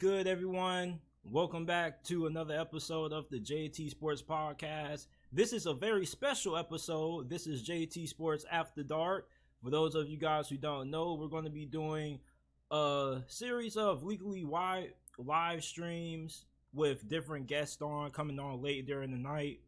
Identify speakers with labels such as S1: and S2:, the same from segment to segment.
S1: Good, everyone? Welcome back to another episode of the JT Sports Podcast. This is a very special episode. This is JT Sports After Dark. For those of you guys who don't know, we're going to be doing a series of weekly live streams with different guests coming on late during the night.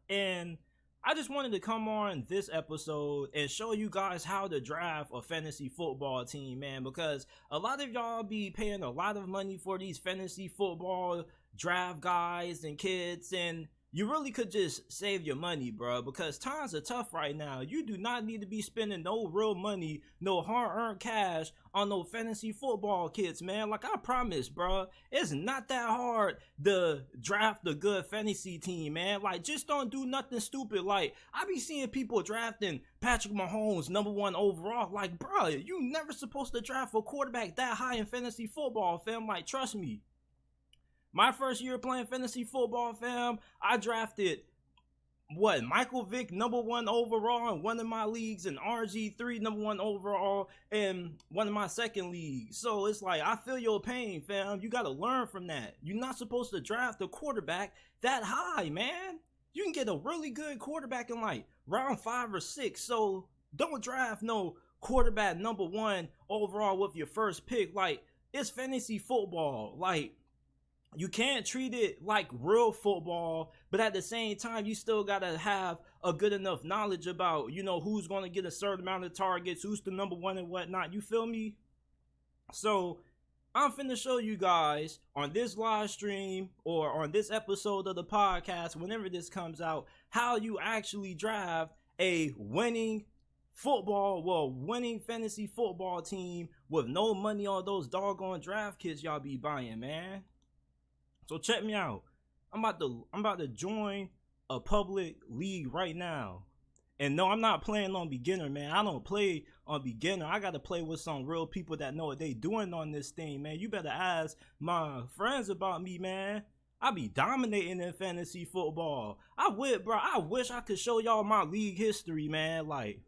S1: And I just wanted to come on this episode and show you guys how to draft a fantasy football team, man, because a lot of y'all be paying a lot of money for these fantasy football draft guys and kits, and you really could just save your money, bro, because times are tough right now. You do not need to be spending no real money, no hard-earned cash on no fantasy football kits, man. Like I promised, bro, it's not that hard to draft a good fantasy team, man. Like, just don't do nothing stupid. Like, I be seeing people drafting Patrick Mahomes #1 overall. Like, bro, you never supposed to draft a quarterback that high in fantasy football, fam. Like, trust me. My first year playing fantasy football, fam, I drafted, Michael Vick #1 overall in one of my leagues, and RG3 #1 overall in one of my second leagues. So it's like, I feel your pain, fam. You got to learn from that. You're not supposed to draft a quarterback that high, man. You can get a really good quarterback in like round 5 or 6. So don't draft no quarterback #1 overall with your first pick. Like, it's fantasy football. Like, you can't treat it like real football, but at the same time, you still got to have a good enough knowledge about, who's going to get a certain amount of targets, who's the #1 and whatnot. You feel me? So I'm finna show you guys on this live stream or on this episode of the podcast, whenever this comes out, how you actually draft a winning fantasy football team with no money on those doggone draft kits y'all be buying, man. So check me out. I'm about to join a public league right now. And no, I'm not playing on beginner, man. I don't play on beginner. I got to play with some real people that know what they doing on this thing, man. You better ask my friends about me, man. I be dominating in fantasy football. I wish I could show y'all my league history, man. Like,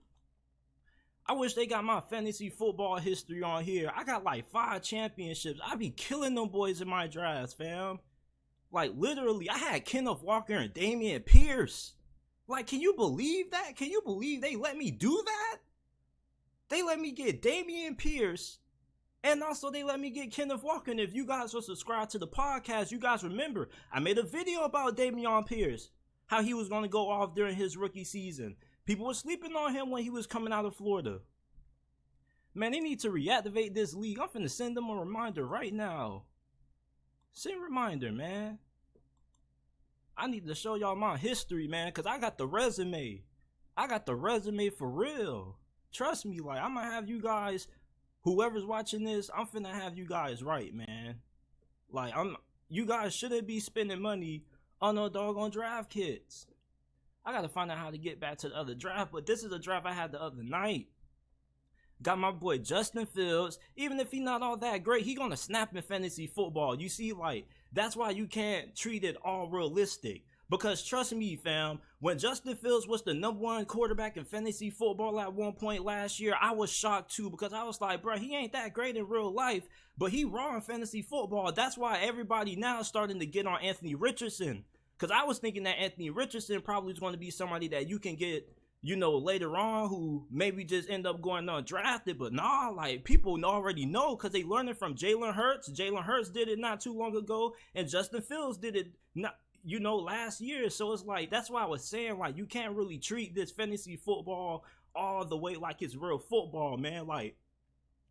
S1: I wish they got my fantasy football history on here. I got like 5 championships. I be killing them boys in my drafts, fam. Like, literally, I had Kenneth Walker and Dameon Pierce. Like, can you believe that? Can you believe they let me do that? They let me get Dameon Pierce, and also they let me get Kenneth Walker. And if you guys are subscribed to the podcast, you guys remember, I made a video about Dameon Pierce, how he was going to go off during his rookie season. People were sleeping on him when he was coming out of Florida. Man, they need to reactivate this league. I'm finna send them a reminder right now. Send a reminder, man. I need to show y'all my history, man, because I got the resume. I got the resume for real. Trust me, like, I'm gonna have you guys, whoever's watching this, I'm finna have you guys right, man. Like, you guys shouldn't be spending money on no doggone draft kits. I gotta find out how to get back to the other draft, but this is a draft I had the other night. Got my boy Justin Fields. Even if he's not all that great, he gonna snap in fantasy football. You see, like, that's why you can't treat it all realistic. Because trust me, fam, when Justin Fields was the #1 quarterback in fantasy football at one point last year, I was shocked too, because I was like, bro, he ain't that great in real life, but he raw in fantasy football. That's why everybody now is starting to get on Anthony Richardson. Because I was thinking that Anthony Richardson probably is going to be somebody that you can get, later on, who maybe just end up going undrafted. But nah, like, people already know because they learning from Jalen Hurts. Jalen Hurts did it not too long ago, and Justin Fields did it last year. So it's like, that's why I was saying, like, you can't really treat this fantasy football all the way like it's real football, man. Like,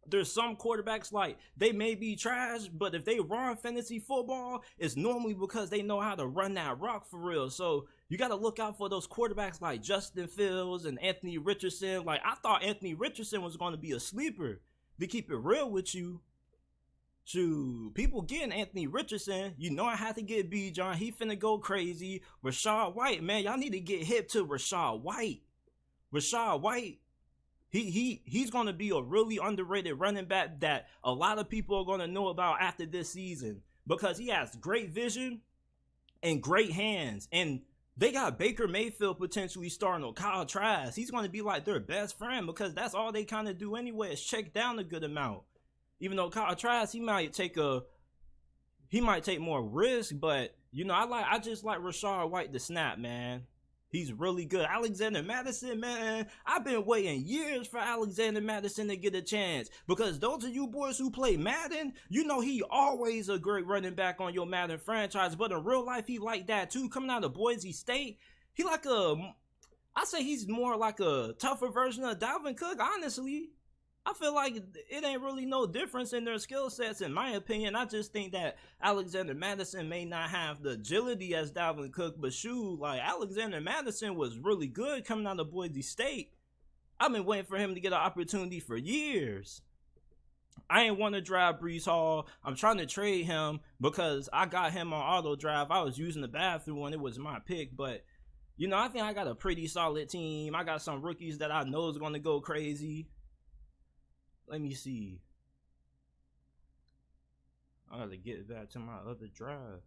S1: there's some quarterbacks, like, they may be trash, but if they run fantasy football, it's normally because they know how to run that rock for real. So you got to look out for those quarterbacks like Justin Fields and Anthony Richardson. Like, I thought Anthony Richardson was going to be a sleeper. To keep it real with you, shoot, people getting Anthony Richardson, I had to get B-John. He finna go crazy. Rachaad White, man, y'all need to get hip to Rachaad White. Rachaad White, he's going to be a really underrated running back that a lot of people are going to know about after this season, because he has great vision and great hands. And they got Baker Mayfield potentially starting on Kyle Trask. He's going to be like their best friend, because that's all they kind of do anyway, is check down a good amount. Even though Kyle Trask, he might take a he might take more risk, but you know, I just like Rashard White to snap, man. He's really good. Alexander Madison, man, I've been waiting years for Alexander Madison to get a chance, because those of you boys who play Madden, you know he always a great running back on your Madden franchise, but in real life he like that too. Coming out of Boise State, he like I say he's more like a tougher version of Dalvin Cook, honestly. I feel like it ain't really no difference in their skill sets, in my opinion. I just think that Alexander Madison may not have the agility as Dalvin Cook, but shoot, like Alexander Madison was really good coming out of Boise State. I've been waiting for him to get an opportunity for years. I ain't want to drive Breece Hall. I'm trying to trade him because I got him on auto drive. I was using the bathroom when it was my pick, but you know, I think I got a pretty solid team. I got some rookies that I know is going to go crazy. Let me see. I gotta get back to my other drive.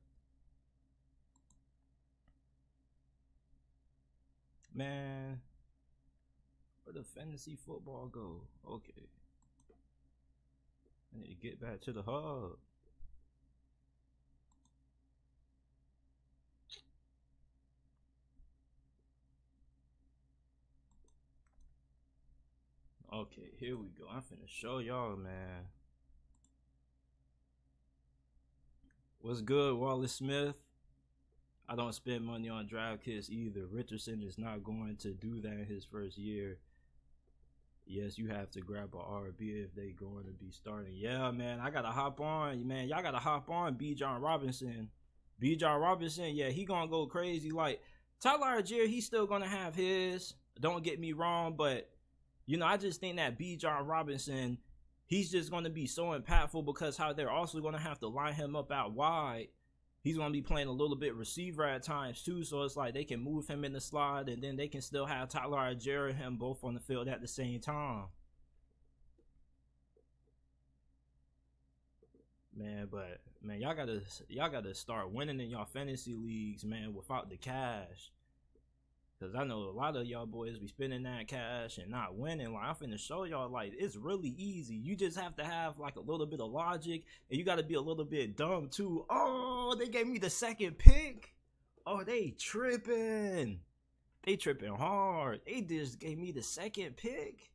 S1: Man, where the fantasy football go? Okay. I need to get back to the hub. Okay, here we go. I'm finna show y'all, man. What's good, Wallace Smith? I don't spend money on draft kits either. Richardson is not going to do that in his first year. Yes, you have to grab a RB if they going to be starting. Yeah, man, I gotta hop on, man. Y'all gotta hop on Bijan Robinson. Bijan Robinson, yeah, he gonna go crazy. Like Tyler Algier, he's still gonna have his. Don't get me wrong, but you know, I just think that Bijan Robinson, he's just going to be so impactful because how they're also going to have to line him up out wide. He's going to be playing a little bit receiver at times too, so it's like they can move him in the slot and then they can still have Tyler Algier and him both on the field at the same time. Man, but man, y'all gotta start winning in y'all fantasy leagues, man, without the cash. Cause I know a lot of y'all boys be spending that cash and not winning. Like I'm finna show y'all, like it's really easy. You just have to have like a little bit of logic, and you got to be a little bit dumb too. Oh, they gave me the second pick. Oh, they tripping. They tripping hard. They just gave me the second pick.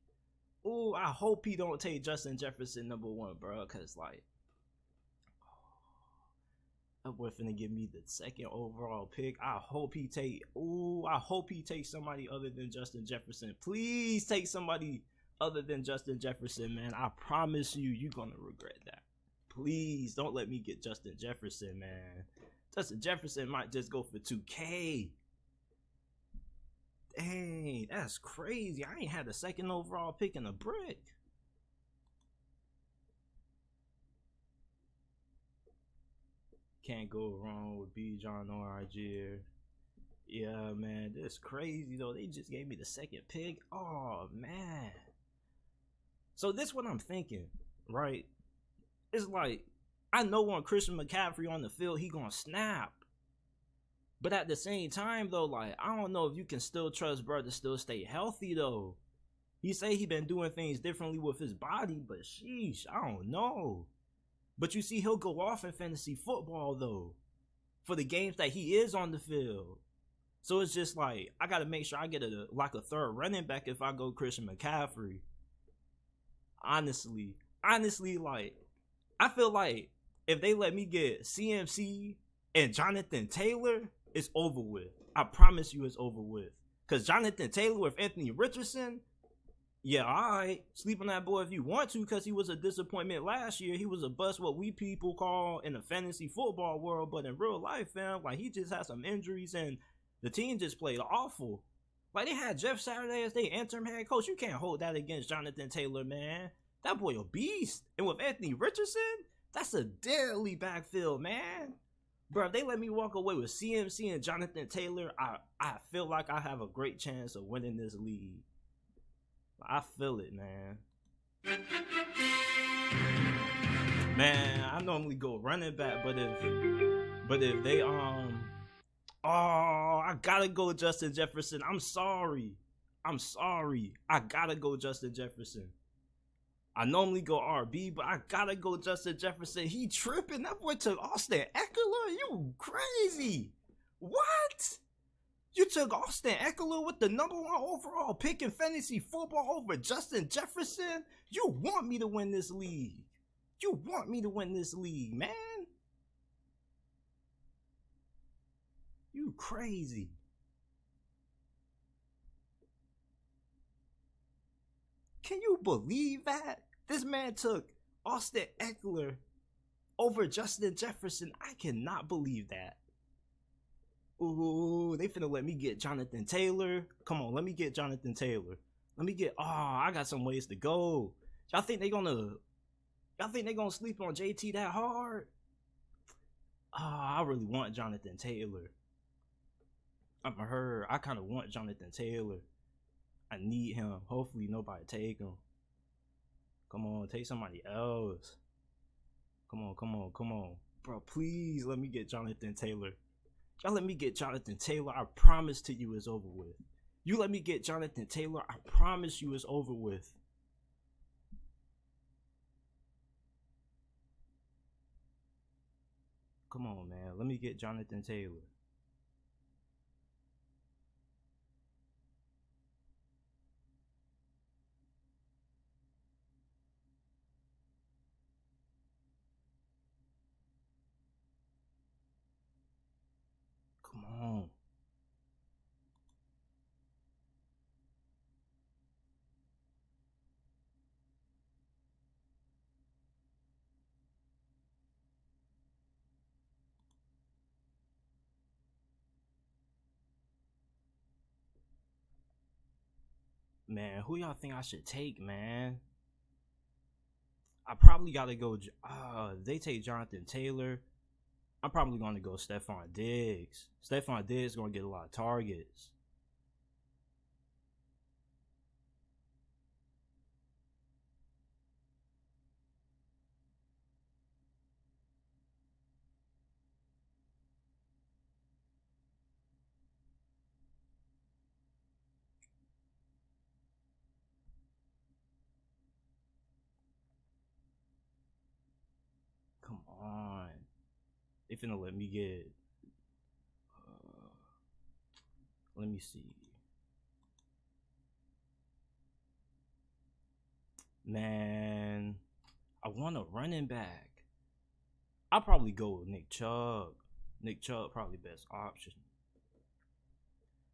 S1: Oh, I hope he don't take Justin Jefferson #1, bro. Cause like, that boy finna give me the second overall pick. I hope he take somebody other than Justin Jefferson. Please take somebody other than Justin Jefferson, man. I promise you're gonna regret that. Please don't let me get Justin Jefferson, man. Justin Jefferson might just go for 2K. Dang, that's crazy. I ain't had the second overall pick in a brick. Can't go wrong with Bijan or Algier. Yeah, man, that's crazy though. They just gave me the second pick. Oh man. So this what I'm thinking, right? It's like I know when Christian McCaffrey on the field, he gonna snap. But at the same time though, like I don't know if you can still trust bro to still stay healthy though. He say he been doing things differently with his body, but sheesh, I don't know. But you see, he'll go off in fantasy football, though, for the games that he is on the field. So it's just like, I got to make sure I get a third running back if I go Christian McCaffrey. Honestly, like, I feel like if they let me get CMC and Jonathan Taylor, it's over with. I promise you it's over with. Because Jonathan Taylor with Anthony Richardson, yeah, alright, sleep on that boy if you want to, because he was a disappointment last year. He was a bust, what we people call in the fantasy football world, but in real life, fam, like he just had some injuries and the team just played awful. Like they had Jeff Saturday as their interim head coach. You can't hold that against Jonathan Taylor, man. That boy a beast. And with Anthony Richardson, that's a deadly backfield, man. Bro, if they let me walk away with CMC and Jonathan Taylor, I feel like I have a great chance of winning this league. I feel it, man. Man, I normally go running back, but if they oh, I gotta go Justin Jefferson. I'm sorry. I gotta go Justin Jefferson. I normally go RB, but I gotta go Justin Jefferson. He tripping. That boy took Austin Eckler. You crazy. What? You took Austin Eckler with the #1 overall pick in fantasy football over Justin Jefferson? You want me to win this league. You want me to win this league, man. You crazy. Can you believe that? This man took Austin Eckler over Justin Jefferson. I cannot believe that. Ooh, they finna let me get Jonathan Taylor. Come on, let me get Jonathan Taylor. Let me get. Oh, I got some ways to go. Y'all think they gonna sleep on JT that hard? I really want Jonathan Taylor. I'm her. I kind of want Jonathan Taylor. I need him. Hopefully nobody take him. Come on, take somebody else. Come on. Bro, please let me get Jonathan Taylor. Y'all let me get Jonathan Taylor. I promise to you it's over with. You let me get Jonathan Taylor. I promise you it's over with. Come on, man. Let me get Jonathan Taylor. Come on. Man, who y'all think I should take, man? I probably gotta go. They take Jonathan Taylor. I'm probably gonna go Stephon Diggs. Stephon Diggs gonna get a lot of targets. Come on. They finna let me get. Let me see. Man, I want a running back. I'll probably go with Nick Chubb. Nick Chubb probably best option.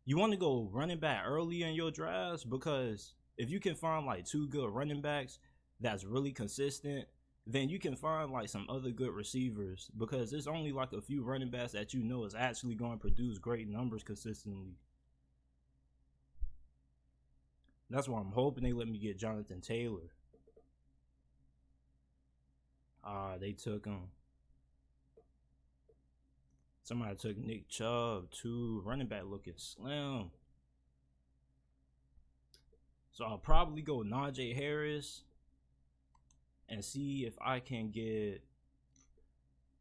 S1: You want to go running back early in your drafts because if you can find like 2 good running backs that's really consistent, then you can find like some other good receivers because there's only like a few running backs that you know is actually going to produce great numbers consistently. That's why I'm hoping they let me get Jonathan Taylor. They took him. Somebody took Nick Chubb too. Running back looking slim. So I'll probably go Najee Harris and see if I can get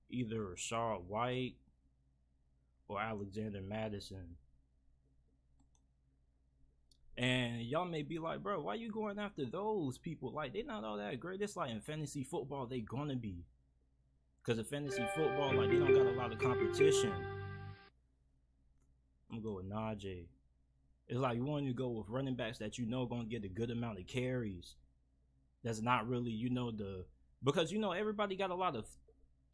S1: either Rashad White or Alexander Madison. And y'all may be like, bro, why you going after those people? Like, they're not all that great. It's like in fantasy football, they gonna be. Because in fantasy football, like, they don't got a lot of competition. I'm gonna go with Najee. It's like you want to go with running backs that you know gonna get a good amount of carries. That's not really, because everybody got a lot of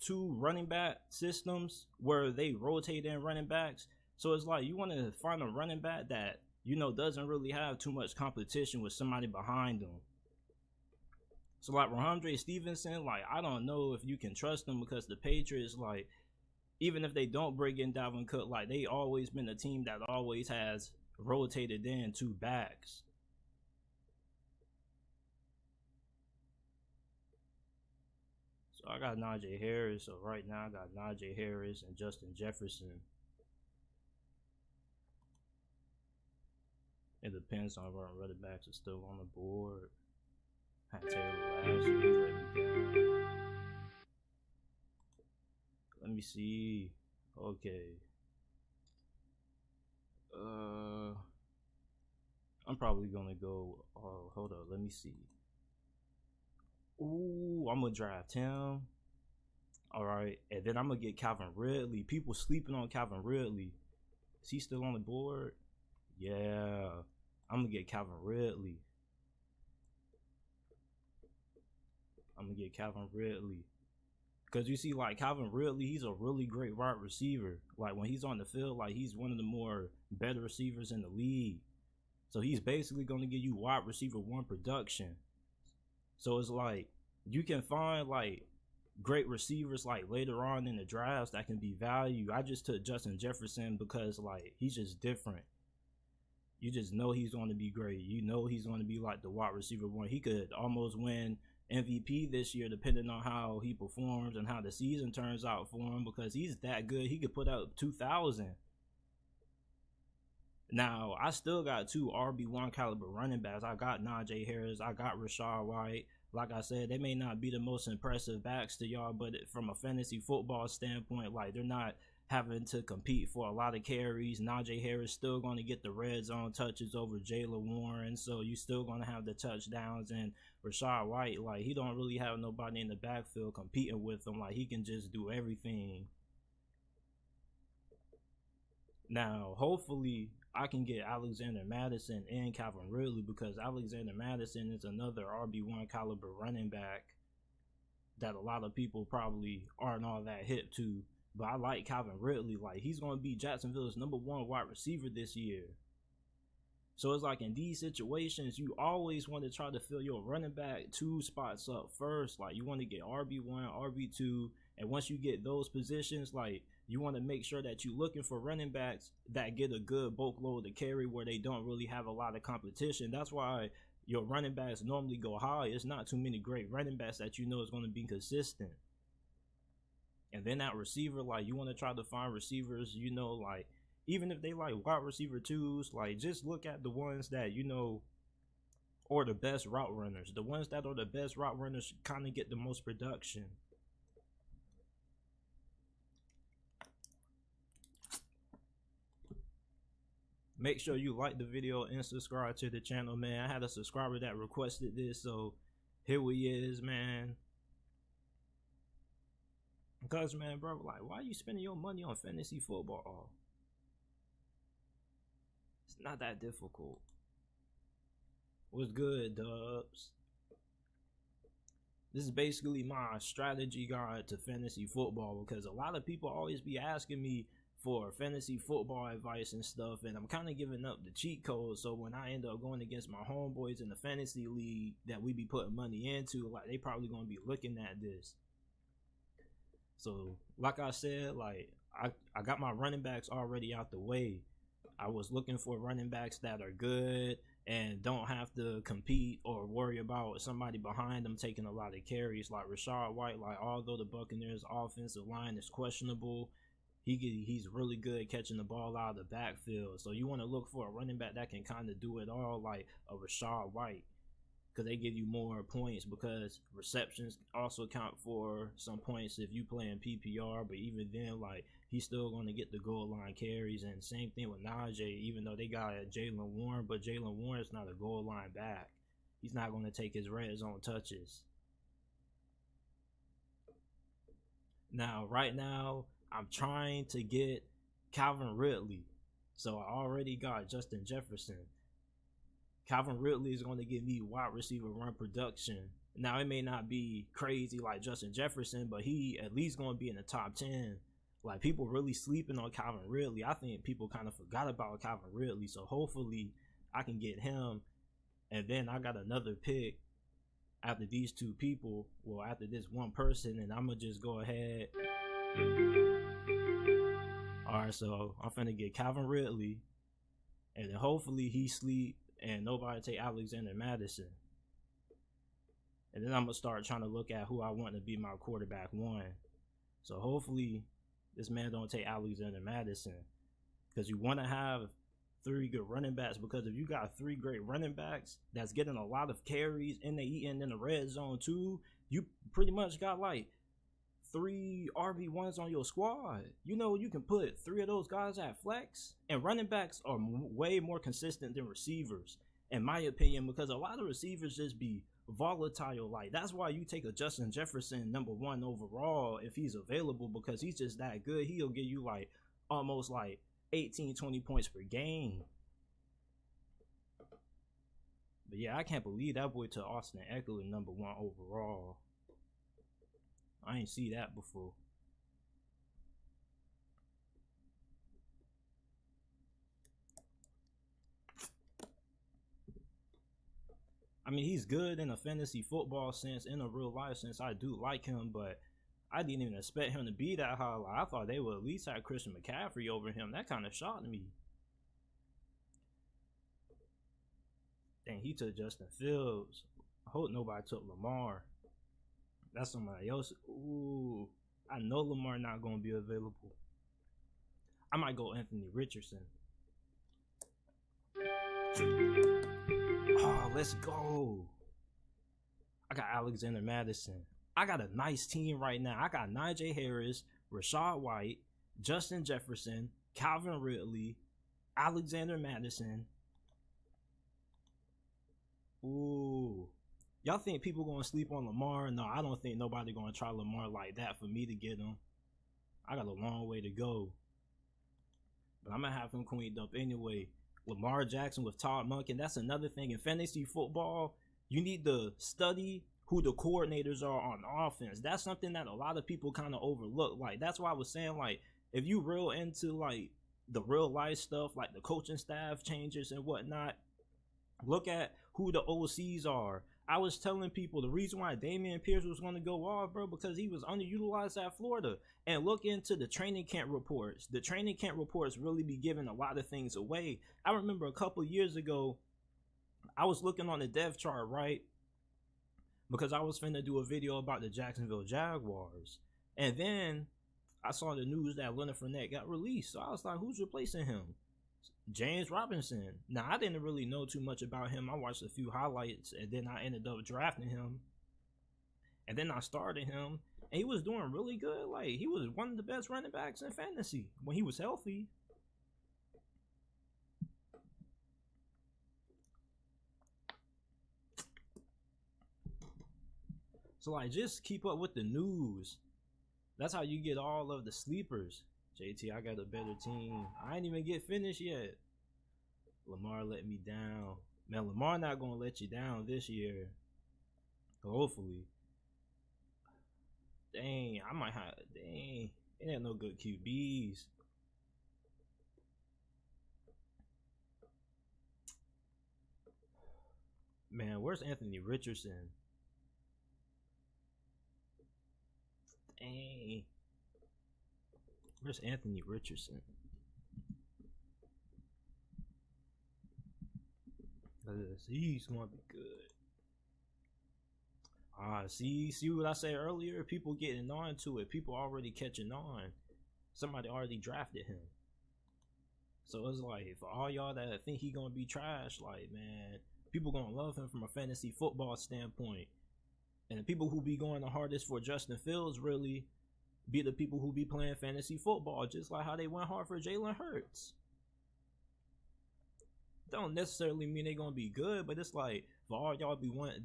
S1: 2 running back systems where they rotate in running backs. So it's like you want to find a running back that doesn't really have too much competition with somebody behind them. So like Ramondre Stevenson, like I don't know if you can trust them because the Patriots, like even if they don't bring in Dalvin Cook, like they always been a team that always has rotated in 2 backs. So I got Najee Harris. So right now I got Najee Harris and Justin Jefferson. It depends on where running backs are still on the board. Had Taylor last week, let me down. Let me see. Okay. I'm probably gonna go. Oh, hold up. Let me see. Ooh, I'm gonna draft him. All right, and then I'm gonna get Calvin Ridley. People sleeping on Calvin Ridley. Is he still on the board? Yeah, I'm gonna get Calvin Ridley. I'm gonna get Calvin Ridley. Cause you see, like Calvin Ridley, he's a really great wide receiver. Like when he's on the field, like he's one of the more better receivers in the league. So he's basically gonna give you wide receiver one production. So it's like you can find like great receivers like later on in the drafts that can be value. I just took Justin Jefferson because like he's just different. You just know he's going to be great. You know he's going to be like the wide receiver one. He could almost win MVP this year depending on how he performs and how the season turns out for him, because he's that good. He could put up 2,000. Now, I still got two RB1 caliber running backs. I got Najee Harris. I got Rashad White. Like I said, they may not be the most impressive backs to y'all, but from a fantasy football standpoint, like they're not having to compete for a lot of carries. Najee Harris still going to get the red zone touches over Jaylen Warren, so you still going to have the touchdowns. And Rashad White, like he don't really have nobody in the backfield competing with him. Like he can just do everything. Now, hopefully, I can get Alexander Madison and Calvin Ridley, because Alexander Madison is another RB1 caliber running back that a lot of people probably aren't all that hip to. But I like Calvin Ridley. Like he's going to be Jacksonville's #1 wide receiver this year. So it's like in these situations, you always want to try to fill your running back 2 spots up first. Like you want to get RB1, RB2, and once you get those positions, like you want to make sure that you're looking for running backs that get a good bulk load to carry where they don't really have a lot of competition. That's why your running backs normally go high. It's not too many great running backs that you know is going to be consistent. And then that receiver, like you want to try to find receivers, you know, like even if they like wide receiver 2s, like just look at the ones that you know are the best route runners. The ones that are the best route runners kind of get the most production. Make sure you like the video and subscribe to the channel, man. I had a subscriber that requested this, so here we is, man. Because, man, bro, like, why are you spending your money on fantasy football? It's not that difficult. What's good, Dubs? This is basically my strategy guide to fantasy football, because a lot of people always be asking me for fantasy football advice and stuff, and I'm kind of giving up the cheat code. So when I end up going against my homeboys in the fantasy league that we be putting money into, like they probably gonna be looking at this. So like I said, like I got my running backs already out the way. I was looking for running backs that are good and don't have to compete or worry about somebody behind them taking a lot of carries. Like Rashad White, like although the Buccaneers offensive line is questionable, he's really good catching the ball out of the backfield. So you want to look for a running back that can kind of do it all, like a Rashad White, because they give you more points, because receptions also count for some points if you play in PPR. But even then, like he's still going to get the goal line carries. And same thing with Najee, even though they got Jaylen Warren, but Jaylen Warren is not a goal line back. He's not going to take his red zone touches. Now, right now, I'm trying to get Calvin Ridley. So I already got Justin Jefferson. Calvin Ridley is going to give me wide receiver run production. Now, it may not be crazy like Justin Jefferson, but he at least going to be in the top 10. Like, people really sleeping on Calvin Ridley. I think people kind of forgot about Calvin Ridley. So hopefully I can get him. And then I got another pick after these 2 people. Well, after this one person. And I'm going to just go ahead. Alright, so I'm finna get Calvin Ridley. And then hopefully he sleep and nobody take Alexander Madison. And then I'm gonna start trying to look at who I want to be my quarterback 1. So hopefully this man don't take Alexander Madison, because you want to have 3 good running backs. Because if you got 3 great running backs that's getting a lot of carries and they eating in the red zone too, you pretty much got like 3 RB1s on your squad. You know, you can put 3 of those guys at flex. And running backs are way more consistent than receivers, in my opinion, because a lot of receivers just be volatile. Like that's why you take a Justin Jefferson #1 overall if he's available, because he's just that good. He'll give you like almost like 18-20 points per game. But yeah, I can't believe that boy to Austin Eckler #1 overall. I ain't see that before. I mean, he's good in a fantasy football sense, in a real life sense. I do like him, but I didn't even expect him to be that high. Like, I thought they would at least have Christian McCaffrey over him. That kind of shocked me. Dang, he took Justin Fields. I hope nobody took Lamar. That's somebody else. Ooh, I know Lamar not going to be available. I might go Anthony Richardson. Oh, let's go. I got Alexander Madison. I got a nice team right now. I got Najee Harris, Rashad White, Justin Jefferson, Calvin Ridley, Alexander Madison. Ooh. Y'all think people gonna sleep on Lamar? No, I don't think nobody gonna try Lamar like that for me to get him. I got a long way to go. But I'm gonna have him cleaned up anyway. Lamar Jackson with Todd Monken. That's another thing in fantasy football. You need to study who the coordinators are on offense. That's something that a lot of people kind of overlook. Like, that's why I was saying, like, if you real into like the real life stuff, like the coaching staff changes and whatnot, look at who the OCs are. I was telling people the reason why Dameon Pierce was going to go off, bro, because he was underutilized at Florida. And look into the training camp reports. The training camp reports really be giving a lot of things away. I remember a couple years ago, I was looking on the depth chart, right? Because I was finna do a video about the Jacksonville Jaguars. And then I saw the news that Leonard Fournette got released. So I was like, who's replacing him? James Robinson. Now, I didn't really know too much about him. I watched a few highlights, and then I ended up drafting him. And then I started him, and he was doing really good. Like, he was one of the best running backs in fantasy when he was healthy. So, like, just keep up with the news. That's how you get all of the sleepers. JT, I got a better team. I ain't even get finished yet. Lamar let me down. Man, Lamar not gonna let you down this year. Hopefully. Dang, I might have. Dang, it ain't no good QBs. Man, where's Anthony Richardson? Dang. Where's Anthony Richardson? He's gonna be good. See what I said earlier? People getting on to it. People already catching on. Somebody already drafted him. So it's like, for all y'all that think he gonna be trash, like, man, people gonna love him from a fantasy football standpoint. And the people who be going the hardest for Justin Fields really be the people who be playing fantasy football, just like how they went hard for Jalen Hurts. Don't necessarily mean they gonna be good, but it's like, for all y'all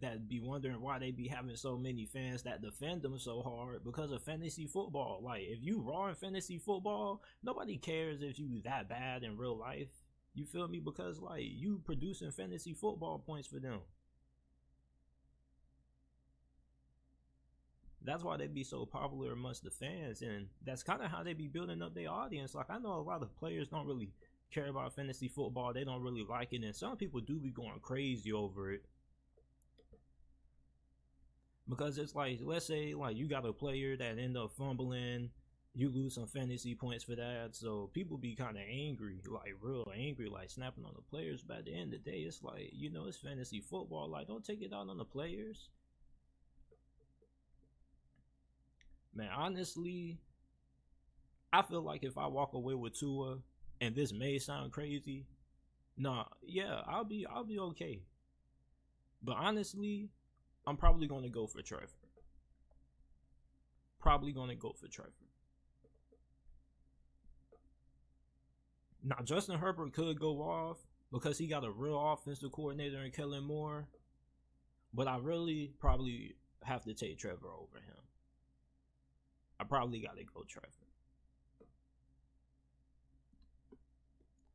S1: that be wondering why they be having so many fans that defend them so hard, because of fantasy football. Like, if you raw in fantasy football, nobody cares if you that bad in real life. You feel me? Because, like, you producing fantasy football points for them. That's why they be so popular amongst the fans, and that's kind of how they be building up their audience. Like, I know a lot of players don't really care about fantasy football. They don't really like it, and some people do be going crazy over it. Because it's like, let's say, like, you got a player that end up fumbling, you lose some fantasy points for that, so people be kind of angry, like, real angry, like, snapping on the players. But at the end of the day, it's like, you know, it's fantasy football. Like, don't take it out on the players. Man, honestly, I feel like if I walk away with Tua, and this may sound crazy, yeah, I'll be okay. But honestly, I'm probably gonna go for Trevor. Now, Justin Herbert could go off because he got a real offensive coordinator in Kellen Moore. But I really probably have to take Trevor over him. I probably got to go Trevor.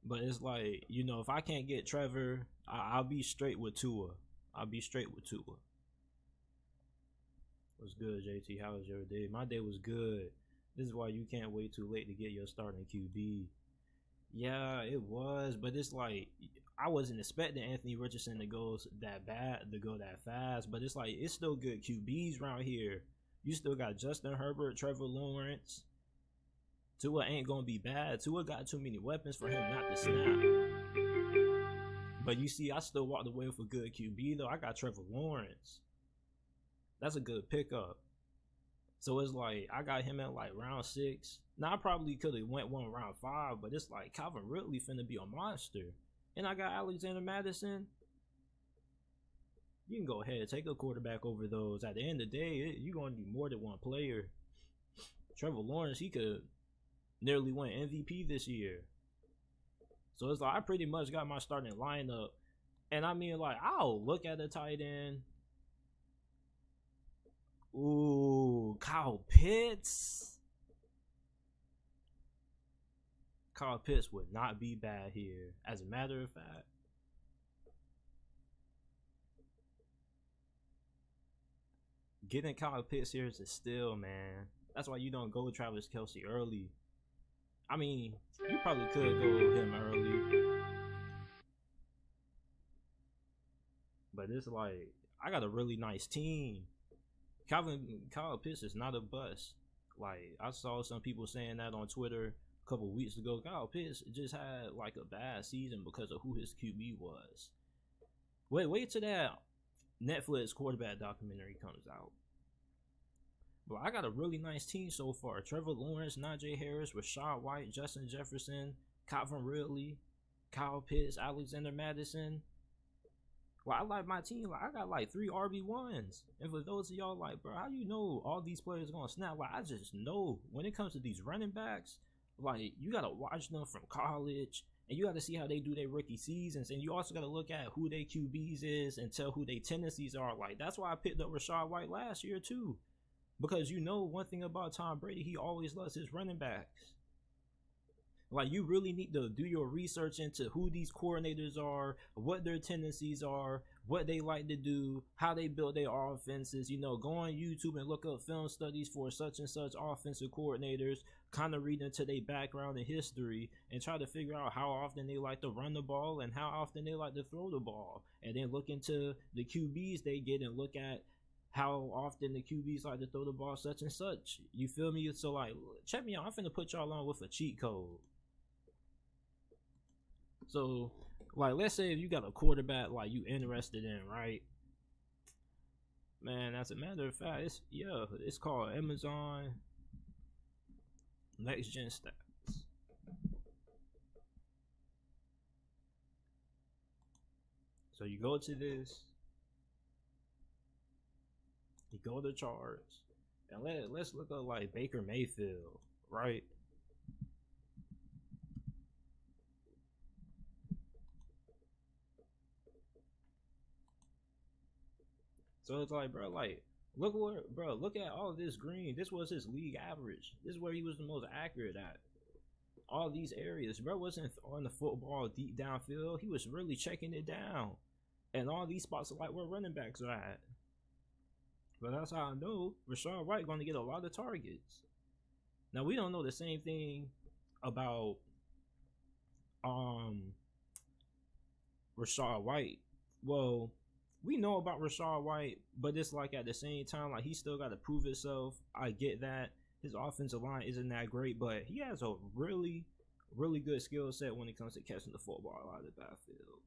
S1: But it's like, you know, if I can't get Trevor, I'll be straight with Tua. I'll be straight with Tua. What's good, JT? How was your day? My day was good. This is why you can't wait too late to get your starting QB. Yeah, it was, but it's like I wasn't expecting Anthony Richardson to go that bad, to go that fast. But it's like it's still good QBs around here. You still got Justin Herbert, Trevor Lawrence. Tua ain't gonna be bad. Tua got too many weapons for him not to snap. But you see, I still walked away with a good QB though. I got Trevor Lawrence. That's a good pickup. So it's like I got him at like round 6. Now I probably could have went one round 5, but it's like Calvin Ridley finna be a monster. And I got Alexander Madison. You can go ahead and take a quarterback over those. At the end of the day, you're gonna need more than one player. Trevor Lawrence, he could nearly win MVP this year. So it's like I pretty much got my starting lineup. And I mean, like, I'll look at the tight end. Ooh, Kyle Pitts. Kyle Pitts would not be bad here. As a matter of fact, getting Kyle Pitts here is a steal, man. That's why you don't go Travis Kelce early. I mean, you probably could go him early, but it's like I got a really nice team. Kyle Pitts is not a bust. Like I saw some people saying that on Twitter a couple weeks ago. Kyle Pitts just had like a bad season because of who his QB was. Wait till that Netflix quarterback documentary comes out. But I got a really nice team so far. Trevor Lawrence, Najee Harris, Rashad White, Justin Jefferson, Calvin Ridley, Kyle Pitts, Alexander Madison. Well, I like my team. Like, I got like 3 RB1s. And for those of y'all like, bro, how you know all these players gonna snap? Like, I just know when it comes to these running backs, like, you gotta watch them from college, and you gotta see how they do their rookie seasons, and you also gotta look at who their QBs is and tell who their tendencies are. Like, that's why I picked up Rashad White last year too, because you know one thing about Tom Brady, he always loves his running backs. Like, you really need to do your research into who these coordinators are, what their tendencies are, what they like to do, how they build their offenses. You know, go on YouTube and look up film studies for such and such offensive coordinators, kind of read into their background and history, and try to figure out how often they like to run the ball and how often they like to throw the ball. And then look into the QBs they get and look at how often the QBs like to throw the ball, such and such. You feel me? So, like, check me out. I'm finna put y'all on with a cheat code. So, like, let's say if you got a quarterback like you interested in, right? Man, as a matter of fact, it's called Amazon Next Gen Stats. So you go to this, you go to charts, and let's look up like Baker Mayfield, right? So it's like, bro, like, look at all this green. This was his league average. This is where he was the most accurate at. All these areas, bro wasn't on the football deep downfield. He was really checking it down. And all these spots are like where running backs are at. But that's how I know Rashad White going to get a lot of targets. Now, we don't know the same thing about Rashad White. Well, we know about Rashad White, but it's like at the same time, like, he still got to prove himself. I get that his offensive line isn't that great, but he has a really, really good skill set when it comes to catching the football out of the backfield.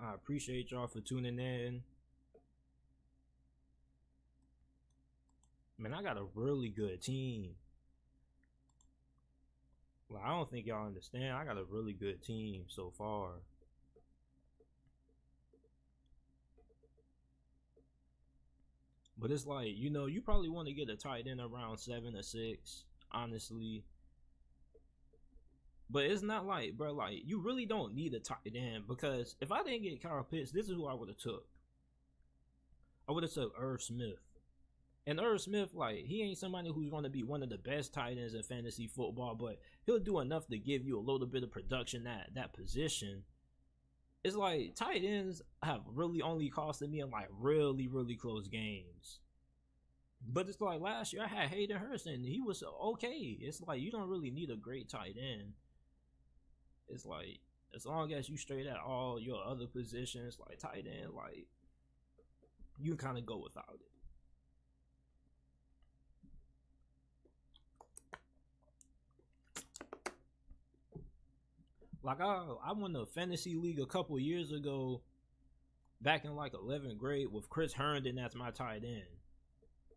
S1: I appreciate y'all for tuning in. Man, I got a really good team. Like, I don't think y'all understand. I got a really good team so far. But it's like, you know, you probably want to get a tight end around 7 or 6, honestly. But it's not like, bro, like you really don't need a tight end because if I didn't get Kyle Pitts, this is who I would have took. I would have took Irv Smith. And Irv Smith, like, he ain't somebody who's going to be one of the best tight ends in fantasy football, but he'll do enough to give you a little bit of production at that position. It's like tight ends have really only costed me in like really, really close games. But it's like last year I had Hayden Hurst and he was okay. It's like you don't really need a great tight end. It's like as long as you straight at all your other positions, like tight end, like you can kind of go without it. Like I won a fantasy league a couple years ago, back in like 11th grade with Chris Herndon as my tight end.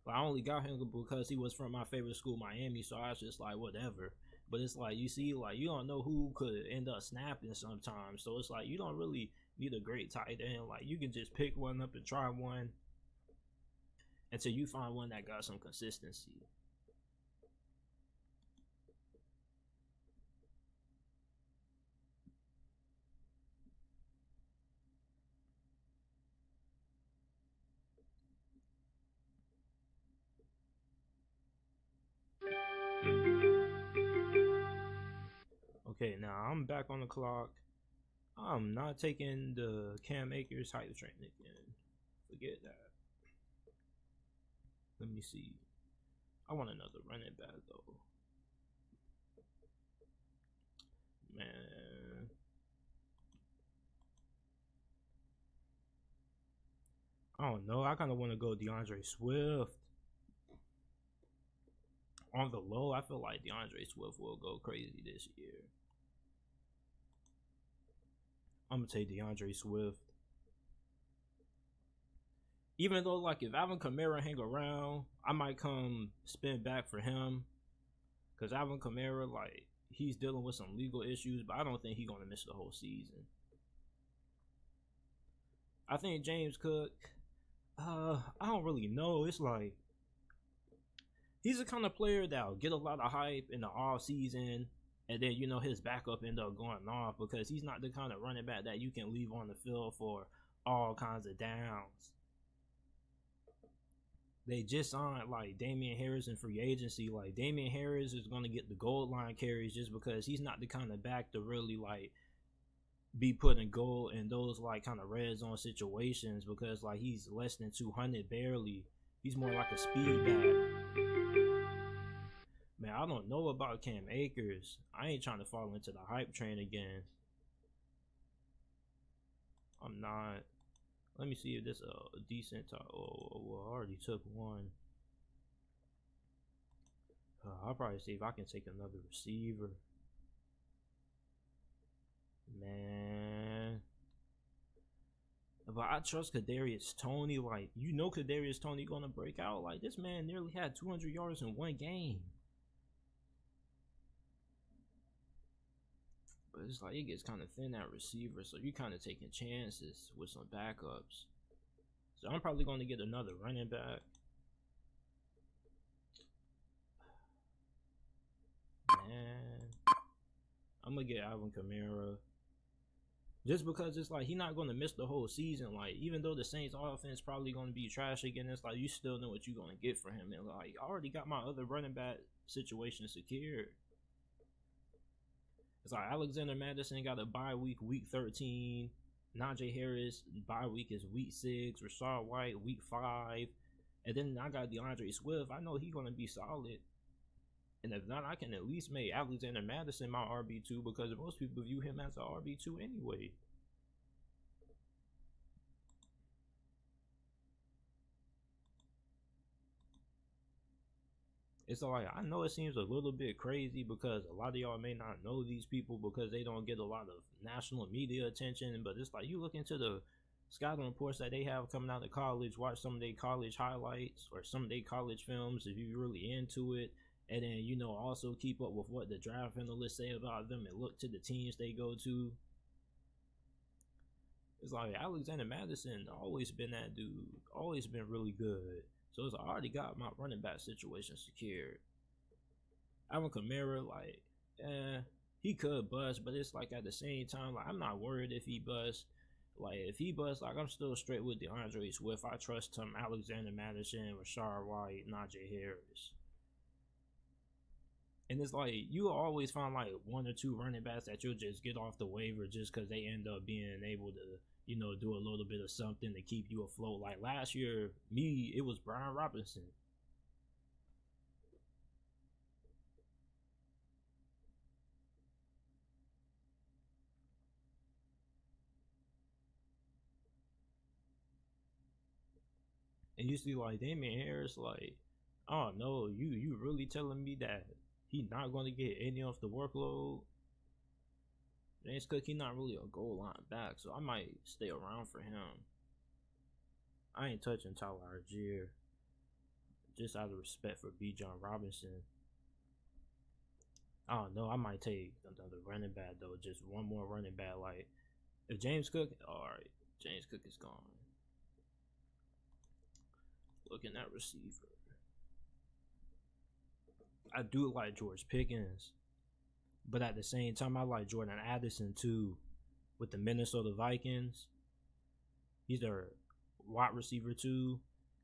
S1: Like, I only got him because he was from my favorite school, Miami, so I was just like whatever. But it's like you see, like you don't know who could end up snapping sometimes, so it's like you don't really need a great tight end. Like you can just pick one up and try one until you find one that got some consistency. Okay, now I'm back on the clock. I'm not taking the Cam Akers hype train again. Forget that. Let me see. I want another running back though. Man. I don't know. I kind of want to go DeAndre Swift. On the low, I feel like DeAndre Swift will go crazy this year. I'm gonna take DeAndre Swift. Even though, like, if Alvin Kamara hang around, I might come spin back for him. Because Alvin Kamara, like, he's dealing with some legal issues, but I don't think he's gonna miss the whole season. I think James Cook, I don't really know. It's like he's the kind of player that'll get a lot of hype in the off season, and then his backup end up going off because he's not the kind of running back that you can leave on the field for all kinds of downs. They just signed like Damian Harris in free agency. Like Damian Harris is gonna get the goal line carries just because he's not the kind of back to really like be putting goal in those like kind of red zone situations because like he's less than 200 barely. He's more like a speed back. Man, I don't know about Cam Akers. I ain't trying to fall into the hype train again. I'm not. Let me see if this a decent time. Oh, I already took one. I'll probably see if I can take another receiver. Man. But I trust Kadarius Toney. Like, Kadarius Toney gonna break out. Like, this man nearly had 200 yards in one game. But it's like it gets kind of thin at receiver, so you kind of taking chances with some backups. So I'm probably going to get another running back. Man, I'm going to get Alvin Kamara. Just because it's like he's not going to miss the whole season. Like, even though the Saints offense probably going to be trash again, it's like you still know what you're going to get for him. And like, I already got my other running back situation secured. It's like Alexander Madison got a bye week 13. Najee Harris, bye week is week 6. Rashad White, week 5. And then I got DeAndre Swift. I know he's going to be solid. And if not, I can at least make Alexander Madison my RB2 because most people view him as an RB2 anyway. It's like, I know it seems a little bit crazy because a lot of y'all may not know these people because they don't get a lot of national media attention, but it's like you look into the scouting reports that they have coming out of college, watch some of their college highlights or some of their college films if you're really into it, and then also keep up with what the draft analysts say about them and look to the teams they go to. It's like Alexander Madison always been that dude, always been really good. So it's I already got my running back situation secured. Alvin Kamara, like,
S2: he could bust, but it's like at the same time, like I'm not worried if he busts. Like if he busts, like I'm still straight with DeAndre Swift. I trust him, Alexander Madison, Rashard White, Najee Harris. And it's like you always find like one or two running backs that you'll just get off the waiver just because they end up being able to, do a little bit of something to keep you afloat. Like last year, it was Brian Robinson. And you see like Damian Harris, like, oh no, you really telling me that he not going to get any of the workload? James Cook, he not really a goal line back, so I might stay around for him. I ain't touching Tyler Algier, just out of respect for B. John Robinson. I don't know. I might take another running back though, just one more running back. Like if James Cook, all right, James Cook is gone. Looking at receiver, I do like George Pickens, but at the same time, I like Jordan Addison too, with the Minnesota Vikings. He's their wide receiver too.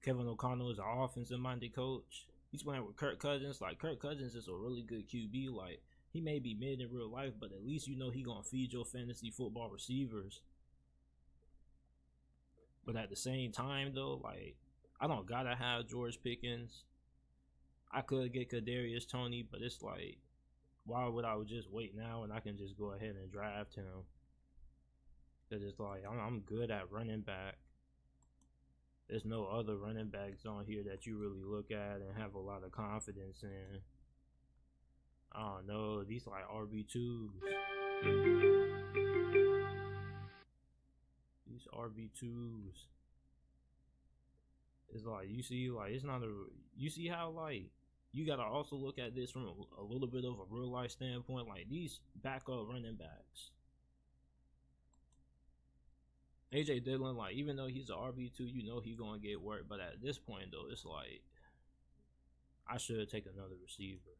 S2: Kevin O'Connell is an offensive-minded coach. He's playing with Kirk Cousins. Like Kirk Cousins is a really good QB. Like he may be mid in real life, but at least he gonna feed your fantasy football receivers. But at the same time, though, like I don't gotta have George Pickens. I could get Kadarius Toney, but it's like, why would I just wait now and I can just go ahead and draft him? Because it's like I'm good at running back. There's no other running backs on here that you really look at and have a lot of confidence in. I don't know. These like RB2s. These RB2s. It's like it's not you see how like you gotta also look at this from a little bit of a real life standpoint. Like these backup running backs, AJ Dillon, like even though he's an RB2, he's gonna get work. But at this point though, it's like I should take another receiver.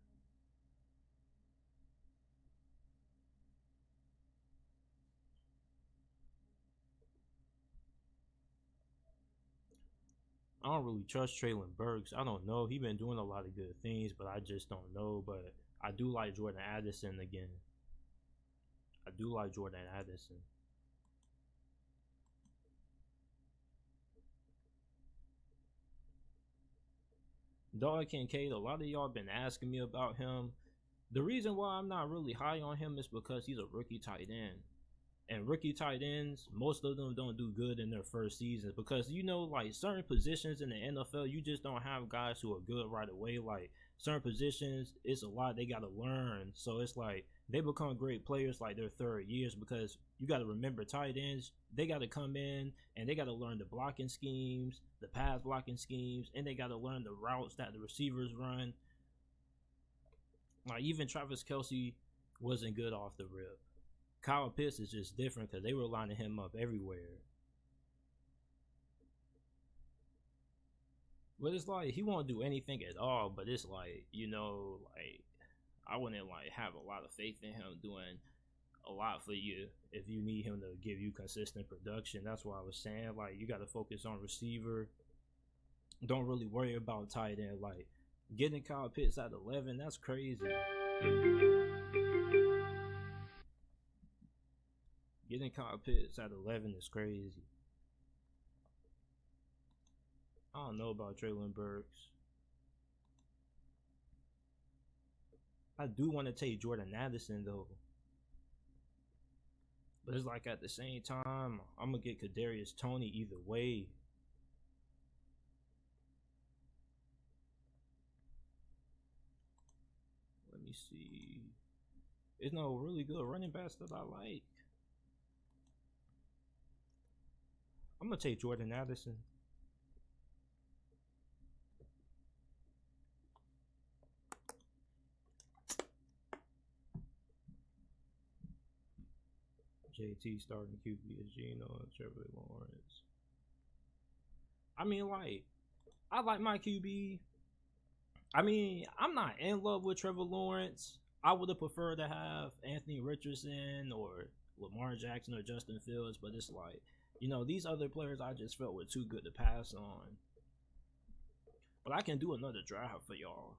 S2: I don't really trust Traylon Burks. I don't know. He been doing a lot of good things, but I just don't know. But I do like Jordan Addison again. I do like Jordan Addison. Dog Kincaid, a lot of y'all been asking me about him. The reason why I'm not really high on him is because he's a rookie tight end. And rookie tight ends, most of them don't do good in their first season because like certain positions in the NFL, you just don't have guys who are good right away. Like certain positions, it's a lot they got to learn. So it's like they become great players like their third years because you got to remember tight ends, they got to come in and they got to learn the blocking schemes, the pass blocking schemes, and they got to learn the routes that the receivers run. Like even Travis Kelce wasn't good off the rip. Kyle Pitts is just different because they were lining him up everywhere. But it's like he won't do anything at all. But it's like like I wouldn't like have a lot of faith in him doing a lot for you if you need him to give you consistent production. That's why I was saying like you got to focus on receiver. Don't really worry about tight end. Like getting Kyle Pitts at 11, that's crazy. Getting Kyle Pitts at 11 is crazy. I don't know about Traylon Burks. I do want to take Jordan Addison though. But it's like at the same time, I'm going to get Kadarius Toney either way. Let me see. There's no really good running backs that I like. I'm going to take Jordan Addison. JT starting QB is Geno and Trevor Lawrence. I mean, like, I like my QB. I mean, I'm not in love with Trevor Lawrence, I would have preferred to have Anthony Richardson or Lamar Jackson or Justin Fields, but it's like, these other players I just felt were too good to pass on. But I can do another draft for y'all.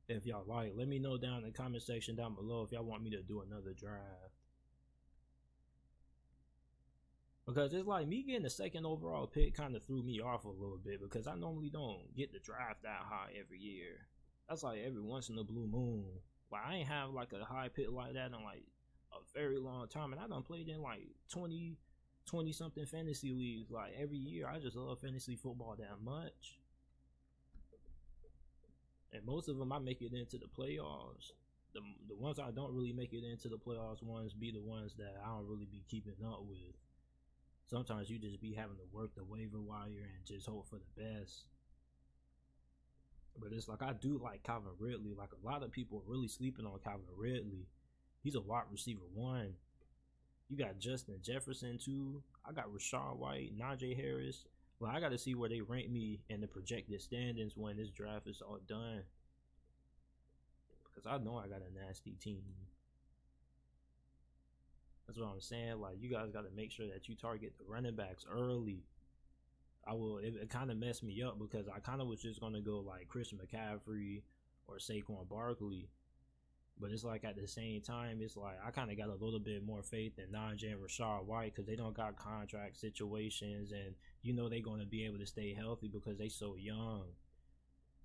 S2: If y'all like, let me know down in the comment section down below if y'all want me to do another draft. Because it's like me getting the second overall pick kind of threw me off a little bit because I normally don't get the draft that high every year. That's like every once in a blue moon. Like I ain't have like a high pick like that in like a very long time, and I done played in like 20 something fantasy leagues like every year. I just love fantasy football that much, and most of them I make it into the playoffs. The ones I don't really make it into the playoffs ones be the ones that I don't really be keeping up with. Sometimes you just be having to work the waiver wire and just hope for the best. But it's like I do like Calvin Ridley. Like a lot of people are really sleeping on Calvin Ridley. He's a wide receiver 1. You got Justin Jefferson too. I got Rachaad White, Najee Harris. Well, I got to see where they rank me in the projected standings when this draft is all done. Because I know I got a nasty team. That's what I'm saying. Like, you guys got to make sure that you target the running backs early. It kind of messed me up because I kind of was just going to go like Christian McCaffrey or Saquon Barkley. But it's like at the same time, it's like I kind of got a little bit more faith in Najee and Rachaad White because they don't got contract situations and they're going to be able to stay healthy because they so young.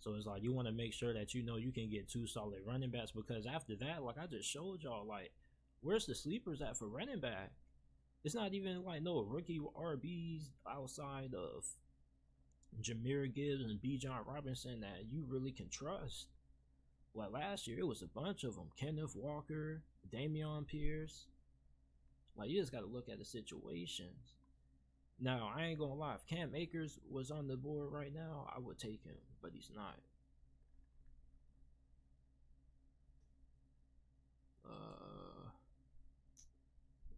S2: So it's like you want to make sure that you can get 2 solid running backs because after that, like I just showed y'all, like where's the sleepers at for running back? It's not even like no rookie RBs outside of Jahmyr Gibbs and Bijan Robinson that you really can trust. Like last year, it was a bunch of them. Kenneth Walker, Dameon Pierce. Like you just got to look at the situations. Now, I ain't gonna lie. If Cam Akers was on the board right now, I would take him, but he's not.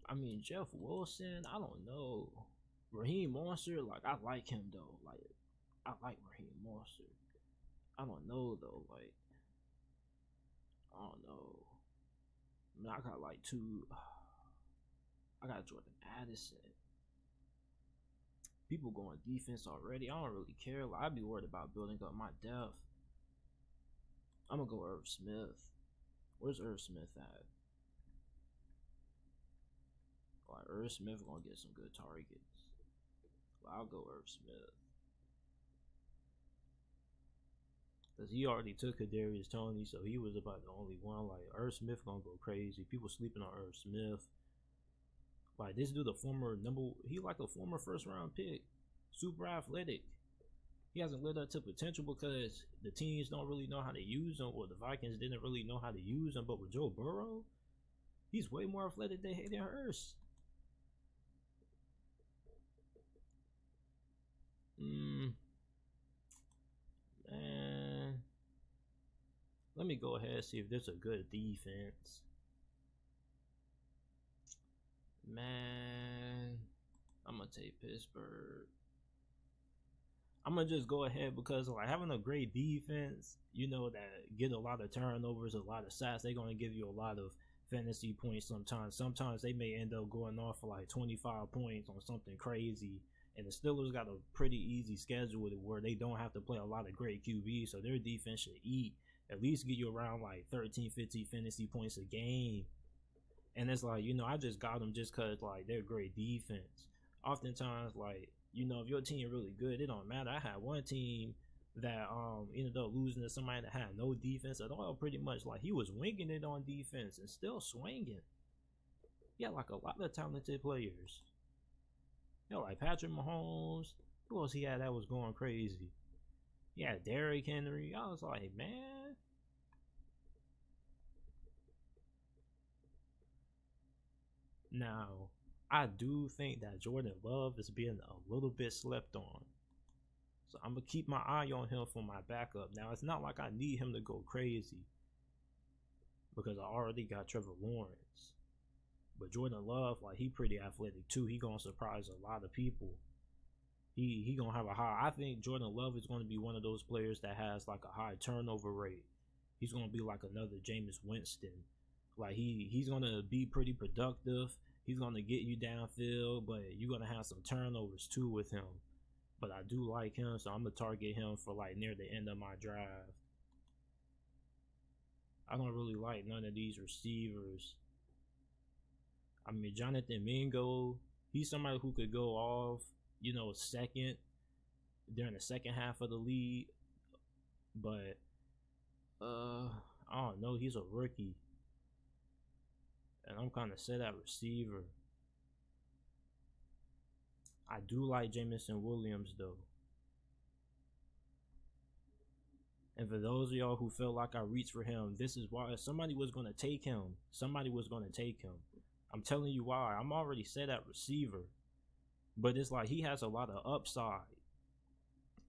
S2: I mean, Jeff Wilson, I don't know. Raheem Monster, like, I like him, though. Like, I like Raheem Monster. I don't know, though. Like, I don't know. I mean, I got, like, 2. I got Jordan Addison. People going defense already. I don't really care. Like, I'd be worried about building up my depth. I'm going to go Irv Smith. Where's Irv Smith at? Like, Irv Smith gonna get some good targets. Like, I'll go Irv Smith. Because he already took Kadarius Toney, so he was about the only one. Like, Irv Smith gonna go crazy. People sleeping on Irv Smith. Like, this dude, he like a former first round pick. Super athletic. He hasn't lived up to potential because the teams don't really know how to use him, or the Vikings didn't really know how to use him. But with Joe Burrow, he's way more athletic than Hayden Hurst. Man, let me go ahead and see if there's a good defense. Man, I'm gonna take Pittsburgh. I'm gonna just go ahead because like having a great defense, that get a lot of turnovers, a lot of sacks, they're gonna give you a lot of fantasy points sometimes. Sometimes they may end up going off for like 25 points on something crazy. And the Steelers got a pretty easy schedule where they don't have to play a lot of great QBs, so their defense should at least get you around like 13, 15 fantasy points a game. And it's like, I just got them just because like they're great defense. Oftentimes, like, if your team really good, it don't matter. I had one team that ended up losing to somebody that had no defense at all, pretty much. Like, he was winging it on defense and still swinging. He had like a lot of talented players. Like Patrick Mahomes. Who else he had that was going crazy? He had Derrick Henry. I was like, man. Now, I do think that Jordan Love is being a little bit slept on. So I'm going to keep my eye on him for my backup. Now, it's not like I need him to go crazy, because I already got Trevor Lawrence. But Jordan Love, like, he pretty athletic too. He gonna surprise a lot of people. He gonna have a high. I think Jordan Love is gonna be one of those players that has like a high turnover rate. he's gonna be like another Jameis Winston. Like he's gonna be pretty productive. He's gonna get you downfield, but you're gonna have some turnovers too with him. But I do like him, so I'm gonna target him for like near the end of my draft. I don't really like none of these receivers. I mean, Jonathan Mingo, he's somebody who could go off, second during the second half of the league. But I don't know, he's a rookie. And I'm kind of set at receiver. I do like Jameson Williams though. And for those of y'all who felt like I reached for him, this is why somebody was going to take him. Somebody was going to take him. I'm telling you why. I'm already set at receiver. But it's like he has a lot of upside.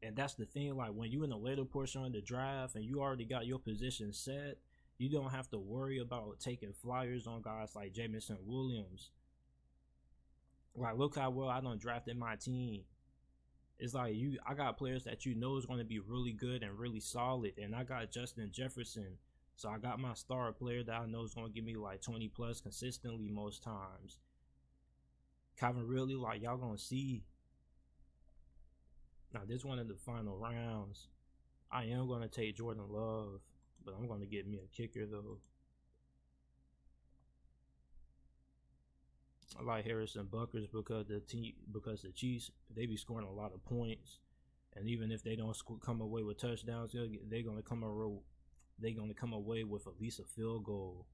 S2: And that's the thing, like when you in the later portion of the draft and you already got your position set, you don't have to worry about taking flyers on guys like Jameson Williams. Like, look how well I done drafted my team. It's like I got players that is going to be really good and really solid. And I got Justin Jefferson. So I got my star player that I know is going to give me like 20 plus consistently most times. Calvin Ridley, like y'all going to see. Now this one of the final rounds. I am going to take Jordan Love. But I'm going to get me a kicker though. I like Harrison Buckers because the Chiefs, they be scoring a lot of points, and even if they don't come away with touchdowns, they're gonna come away with at least a field goal.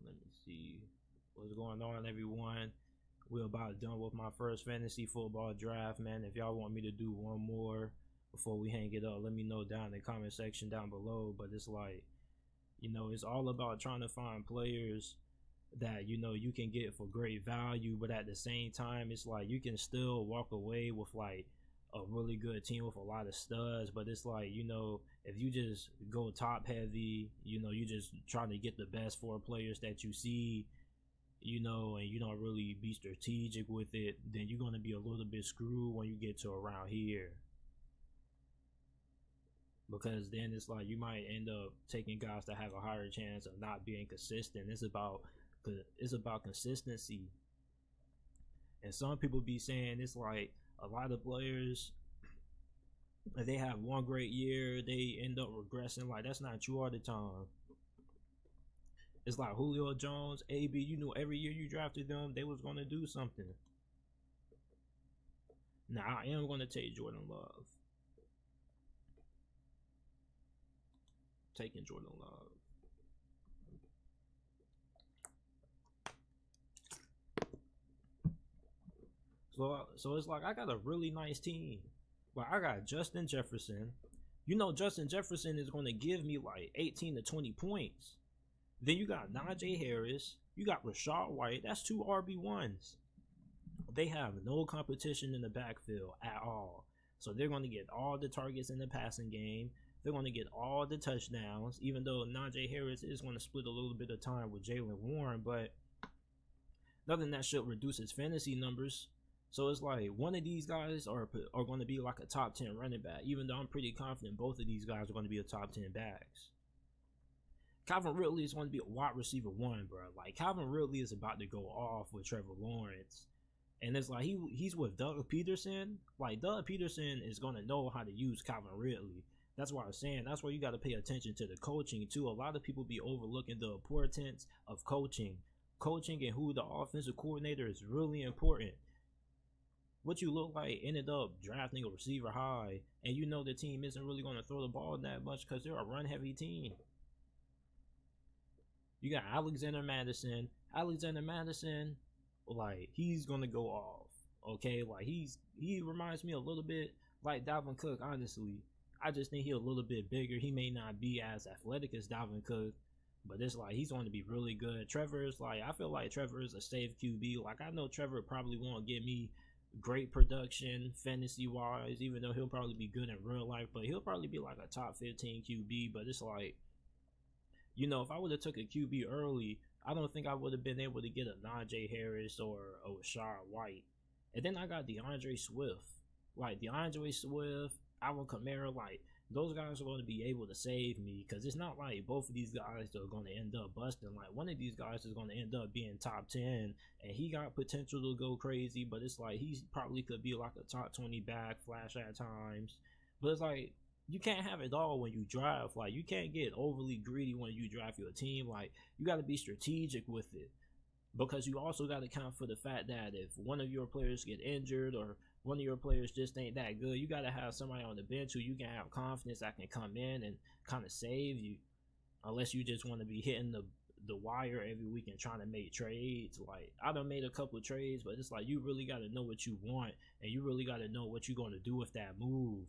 S2: Let me see what's going on, everyone. We're about done with my first fantasy football draft, man. If y'all want me to do one more before we hang it up, let me know down in the comment section down below. But it's like, it's all about trying to find players that you can get for great value, but at the same time it's like you can still walk away with like a really good team with a lot of studs. But it's like, if you just go top heavy, you just trying to get the best 4 players that you see, and you don't really be strategic with it, then you're going to be a little bit screwed when you get to around here. Because then it's like you might end up taking guys that have a higher chance of not being consistent. It's about consistency. And some people be saying it's like a lot of players, if they have one great year, they end up regressing. Like, that's not true all the time. It's like Julio Jones, AB, every year you drafted them, they was going to do something. Now, I am going to take Jordan Love. Taking Jordan Love. So it's like I got a really nice team. Like, I got Justin Jefferson. Justin Jefferson is going to give me like 18 to 20 points. Then you got Najee Harris. You got Rashad White. That's 2 RB1s. They have no competition in the backfield at all. So they're going to get all the targets in the passing game. They're going to get all the touchdowns, even though Najee Harris is going to split a little bit of time with Jaylen Warren, but nothing that should reduce his fantasy numbers. So it's like one of these guys are going to be like a top 10 running back, even though I'm pretty confident both of these guys are going to be a top 10 backs. Calvin Ridley is going to be a wide receiver 1, bro. Like, Calvin Ridley is about to go off with Trevor Lawrence. And it's like he's with Doug Peterson. Like, Doug Peterson is going to know how to use Calvin Ridley. That's why I'm saying that's why you got to pay attention to the coaching too. A lot of people be overlooking the importance of coaching. Coaching and who the offensive coordinator is really important. What you look like ended up drafting a receiver high, and the team isn't really going to throw the ball that much because they're a run-heavy team. You got Alexander Madison. Alexander Madison, like, he's going to go off. Okay, like, he reminds me a little bit like Dalvin Cook, honestly. I just think he's a little bit bigger. He may not be as athletic as Dalvin Cook, But it's like he's going to be really good. Trevor is like, I feel like Trevor is a safe QB. Like, I know Trevor probably won't get me great production fantasy wise, even though he'll probably be good in real life, but he'll probably be like a top 15 QB. But it's like, you know, if I would have took a QB early, I don't think I would have been able to get a Najee Harris or a Rashad White. And then I got DeAndre Swift. Like, DeAndre Swift, Alvin Kamara, like, those guys are going to be able to save me, because it's not like both of these guys are going to end up busting. Like, one of these guys is going to end up being top 10, and he got potential to go crazy, but it's like he probably could be like a top 20 back, flash at times. But it's like, you can't have it all when you draft. Like, you can't get overly greedy when you draft your team. Like, you got to be strategic with it, because you also got to account for the fact that if one of your players get injured or one of your players just ain't that good, you got to have somebody on the bench who you can have confidence that can come in and kind of save you, unless you just want to be hitting the wire every week and trying to make trades. Like, I done made a couple of trades, but it's like you really got to know what you want, and you really got to know what you're going to do with that move,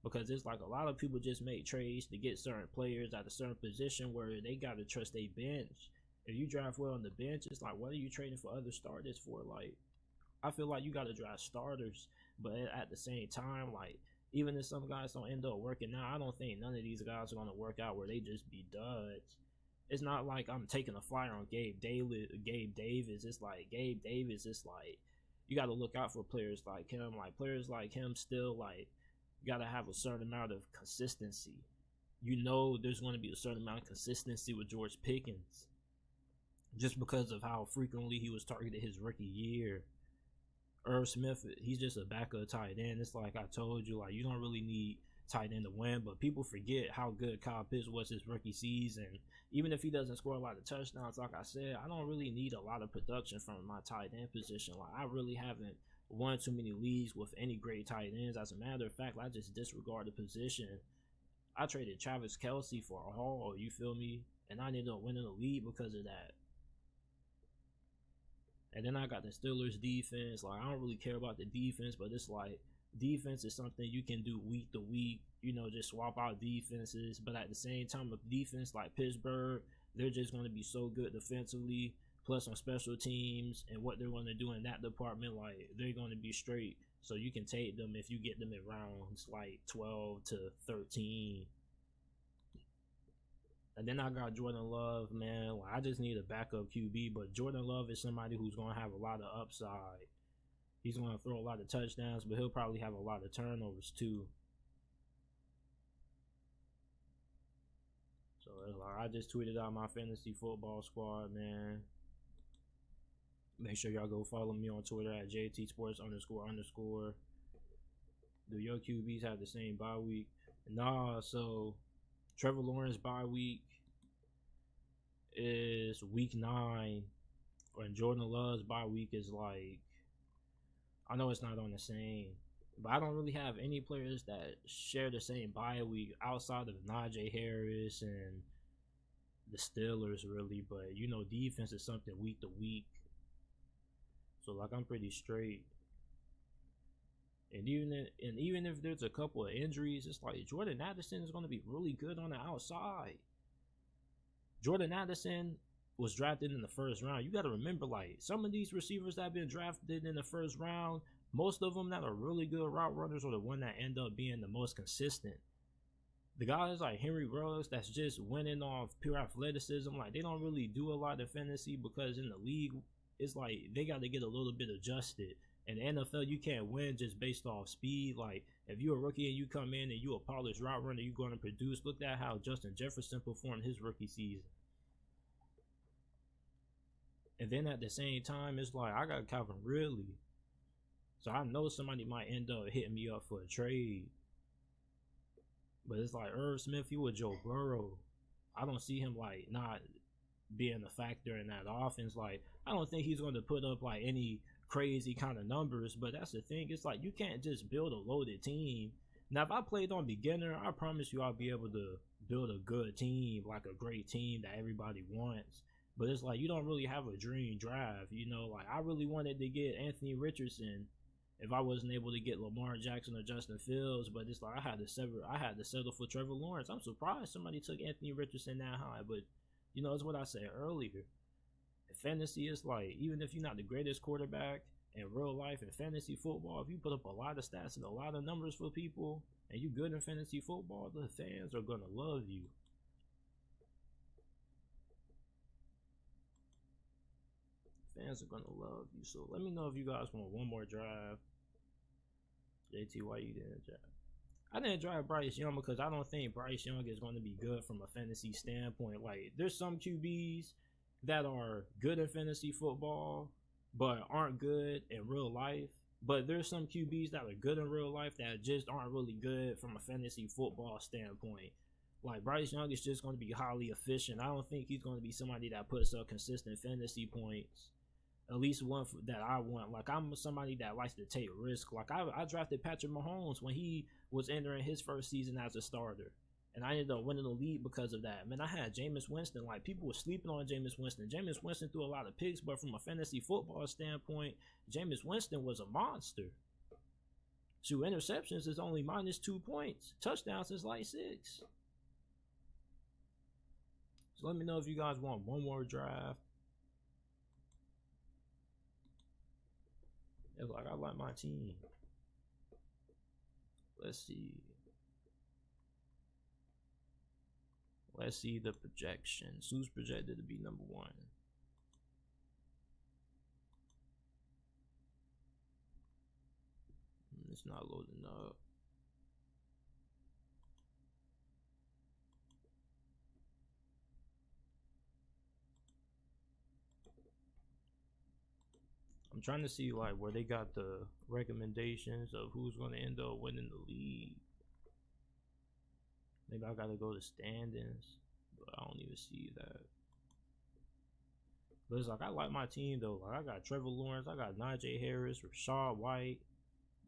S2: because it's like a lot of people just make trades to get certain players at a certain position where they got to trust their bench. If you draft well on the bench, it's like, what are you trading for other starters for? Like, I feel like you got to draft starters, but at the same time, like, even if some guys don't end up working out, I don't think none of these guys are going to work out where they just be duds. It's not like I'm taking a flyer on Gabe Davis. It's like, Gabe Davis, it's like, you got to look out for players like him. Like, players like him still, like, you got to have a certain amount of consistency. You know there's going to be a certain amount of consistency with George Pickens, just because of how frequently he was targeted his rookie year. Irv Smith, he's just a backup tight end. It's like I told you, like, you don't really need tight end to win, but people forget how good Kyle Pitts was his rookie season. Even if he doesn't score a lot of touchdowns, like I said, I don't really need a lot of production from my tight end position. Like, I really haven't won too many leagues with any great tight ends. As a matter of fact, I just disregard the position. I traded Travis Kelce for a haul, you feel me? And I ended up winning the league because of that. And then I got the Steelers defense. Like, I don't really care about the defense, but it's like, defense is something you can do week to week, you know, just swap out defenses. But at the same time, a defense like Pittsburgh, they're just going to be so good defensively, plus on special teams and what they're going to do in that department. Like, they're going to be straight. So you can take them if you get them in rounds like 12 to 13. And then I got Jordan Love, man. Like, I just need a backup QB, but Jordan Love is somebody who's going to have a lot of upside. He's going to throw a lot of touchdowns, but he'll probably have a lot of turnovers too. So like, I just tweeted out my fantasy football squad, man. Make sure y'all go follow me on Twitter at JTSports__. Do your QBs have the same bye week? Nah, so Trevor Lawrence bye week is week 9, and Jordan Love's bye week is like, I know it's not on the same, but I don't really have any players that share the same bye week outside of Najee Harris and the Steelers, really. But you know, defense is something week to week, so like, I'm pretty straight. And even if there's a couple of injuries, it's like Jordan Addison is going to be really good on the outside. Jordan Addison was drafted in the first round. You got to remember, like, some of these receivers that have been drafted in the first round, most of them that are really good route runners are the one that end up being the most consistent. The guys like Henry Ruggs that's just winning off pure athleticism, like, they don't really do a lot of fantasy, because in the league, it's like they got to get a little bit adjusted. In the NFL, you can't win just based off speed. Like, if you're a rookie and you come in and you a polished route runner, you're going to produce. Look at how Justin Jefferson performed his rookie season. And then at the same time, it's like, I got Calvin Ridley, so I know somebody might end up hitting me up for a trade. But it's like Irv Smith, he was Joe Burrow. I don't see him like not being a factor in that offense. Like, I don't think he's going to put up like any crazy kind of numbers, but that's the thing. It's like, you can't just build a loaded team. Now, if I played on beginner, I promise you I'll be able to build a good team, like a great team that everybody wants. But it's like, you don't really have a dream draft, you know. Like, I really wanted to get Anthony Richardson if I wasn't able to get Lamar Jackson or Justin Fields, but it's like I had to settle for Trevor Lawrence. I'm surprised somebody took Anthony Richardson that high, but You know, it's what I said earlier. In fantasy, is like, even if you're not the greatest quarterback in real life in fantasy football, if you put up a lot of stats and a lot of numbers for people, and you good in fantasy football, the fans are gonna love you. Fans are gonna love you. So let me know if you guys want one more drive. JT, why you didn't draft? I didn't draft Bryce Young because I don't think Bryce Young is going to be good from a fantasy standpoint. Like, there's some QBs that are good in fantasy football, but aren't good in real life. But there's some QBs that are good in real life that just aren't really good from a fantasy football standpoint. Like, Bryce Young is just going to be highly efficient. I don't think he's going to be somebody that puts up consistent fantasy points. At least one that I want. Like, I'm somebody that likes to take risk. Like, I drafted Patrick Mahomes when he was entering his first season as a starter, and I ended up winning the league because of that. Man, I had Jameis Winston. Like, people were sleeping on Jameis Winston. Jameis Winston threw a lot of picks, but from a fantasy football standpoint, Jameis Winston was a monster. So interceptions is only -2 points. Touchdowns is like 6. So let me know if you guys want one more draft. It's like, I like my team. Let's see. Let's see the projections. Who's projected to be number 1? It's not loading up. I'm trying to see like where they got the recommendations of who's going to end up winning the league. Maybe I gotta go to standings, but I don't even see that. But it's like, I like my team though. Like, I got Trevor Lawrence, I got Najee Harris, Rashad White,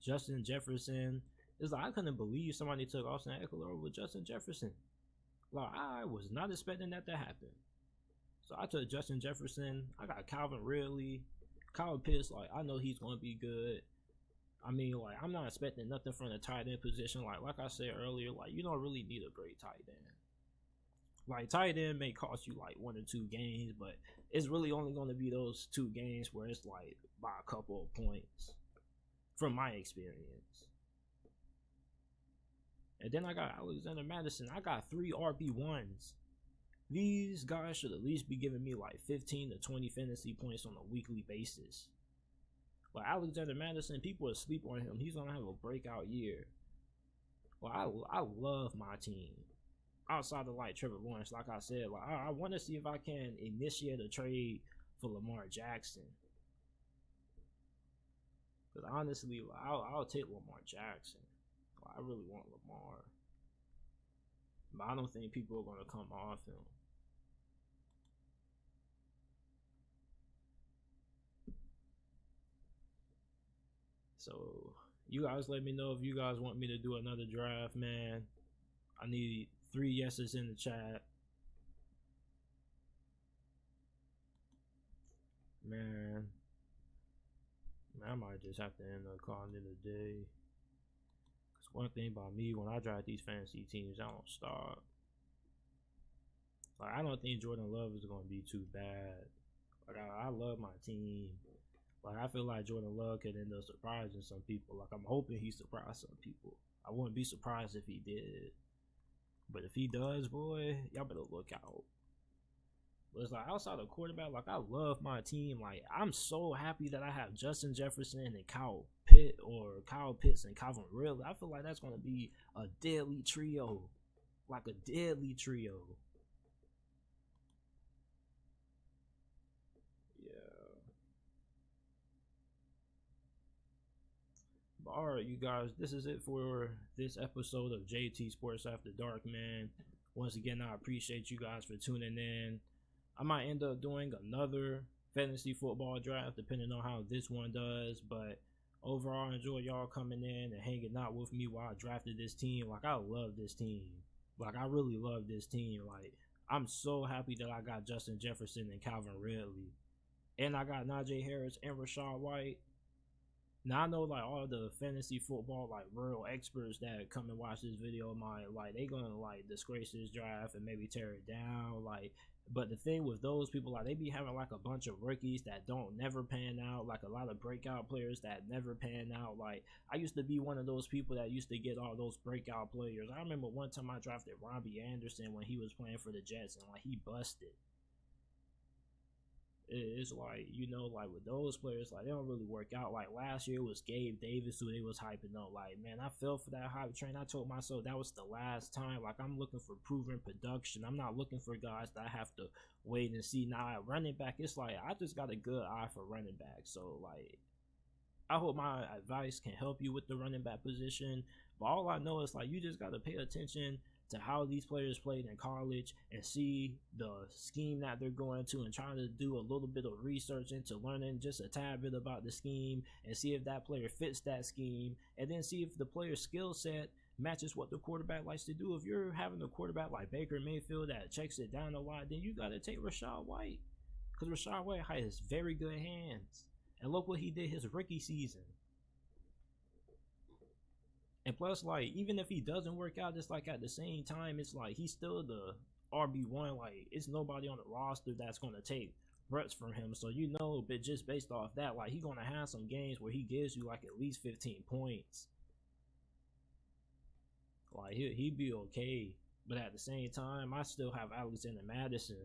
S2: Justin Jefferson. It's like, I couldn't believe somebody took Austin Eckler over Justin Jefferson. Like, I was not expecting that to happen. So I took Justin Jefferson. I got Calvin Ridley. Kyle Pitts, like, I know he's going to be good. I mean, like, I'm not expecting nothing from the tight end position. Like I said earlier, like, you don't really need a great tight end. Like, tight end may cost you like 1 or 2 games, but it's really only going to be those 2 games where it's like by a couple of points, from my experience. And then I got Alexander Madison. I got 3 RB1s. These guys should at least be giving me like 15 to 20 fantasy points on a weekly basis. Like, Alexander Madison, people are asleep on him. He's gonna have a breakout year. Well, I love my team. Outside of like Trevor Lawrence, like I said, like, I want to see if I can initiate a trade for Lamar Jackson. Because honestly, like, I'll take Lamar Jackson. Like, I really want Lamar, but I don't think people are gonna come off him. So you guys let me know if you guys want me to do another draft, man. I need 3 yeses in the chat. Man, I might just have to end up calling it a day. Cause one thing about me, when I draft these fantasy teams, I don't stop. Like, I don't think Jordan Love is gonna be too bad. Like, I love my team. Like, I feel like Jordan Love could end up surprising some people. Like, I'm hoping he surprised some people. I wouldn't be surprised if he did. But if he does, boy, y'all better look out. But it's like, outside of quarterback, like, I love my team. Like, I'm so happy that I have Justin Jefferson and Kyle Pitts and Calvin Ridley. I feel like that's going to be a deadly trio. Like, a deadly trio. Alright, you guys, this is it for this episode of JT Sports After Dark, man. Once again, I appreciate you guys for tuning in. I might end up doing another fantasy football draft depending on how this one does, but overall, I enjoy y'all coming in and hanging out with me while I drafted this team. Like, I love this team. Like, I really love this team. Like, I'm so happy that I got Justin Jefferson and Calvin Ridley, and I got Najee Harris and Rashad White. Now, I know, like, all the fantasy football, like, real experts that come and watch this video might, like, they gonna, like, disgrace this draft and maybe tear it down. Like, But the thing with those people, like they be having like a bunch of rookies that don't never pan out, like a lot of breakout players that never pan out. Like I used to be one of those people that used to get all those breakout players. I remember one time I drafted Robbie Anderson when he was playing for the Jets, and like he busted. It's like, you know, like with those players, like they don't really work out. Like last year it was Gabe Davis who they was hyping up. Like, man, I fell for that hype train. I told myself that was the last time. Like, I'm looking for proven production. I'm not looking for guys that I have to wait and see. Now at running back, it's like I just got a good eye for running back. So like I hope my advice can help you with the running back position. But all I know is like you just gotta pay attention to how these players played in college and see the scheme that they're going to, and trying to do a little bit of research into learning just a tad bit about the scheme and see if that player fits that scheme, and then see if the player's skill set matches what the quarterback likes to do. If you're having a quarterback like Baker Mayfield that checks it down a lot, then you got to take Rachaad White, because Rachaad White has very good hands. And look what he did his rookie season. And plus, like, even if he doesn't work out, it's like at the same time, it's like he's still the RB1. Like, it's nobody on the roster that's going to take reps from him. So, you know, but just based off that, like, he's going to have some games where he gives you, like, at least 15 points. Like, he'd be okay. But at the same time, I still have Alexander Madison.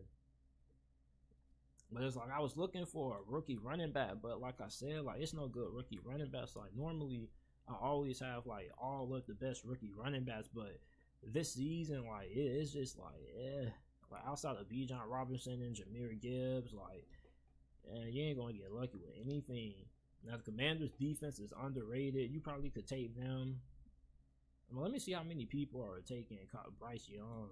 S2: But it's like I was looking for a rookie running back. But like I said, like, it's no good rookie running backs. Like, normally I always have like all of the best rookie running backs, but this season, like it's just like, like outside of Bijan Robinson and Jahmyr Gibbs, like, you ain't gonna get lucky with anything. Now the Commanders' defense is underrated. You probably could take them. I mean, let me see how many people are taking Bryce Young.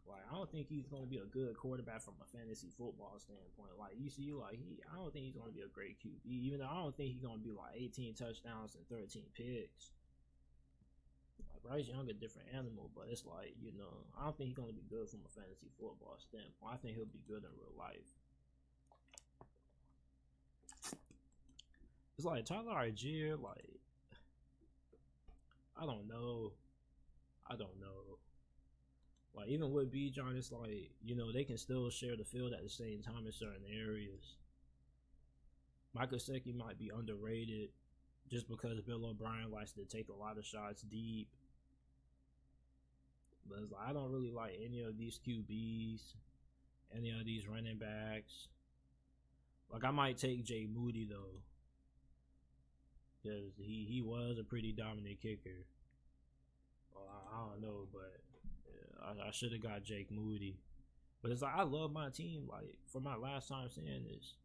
S2: Like, I don't think he's going to be a good quarterback from a fantasy football standpoint. Like, you see, like, I don't think he's going to be a great QB, even though I don't think he's going to be like 18 touchdowns and 13 picks. Like, Bryce Young a different animal, but it's like, you know, I don't think he's going to be good from a fantasy football standpoint. I think he'll be good in real life. It's like Tyler Algier, like, I don't know. Like, even with Bijan, it's like, you know, they can still share the field at the same time in certain areas. Mike Gesicki might be underrated just because Bill O'Brien likes to take a lot of shots deep. But it's like, I don't really like any of these QBs, any of these running backs. Like, I might take Jay Moody, though, because he was a pretty dominant kicker. Well, I don't know, but I should have got Jake Moody. But it's like, I love my team. Like, for my last time saying this,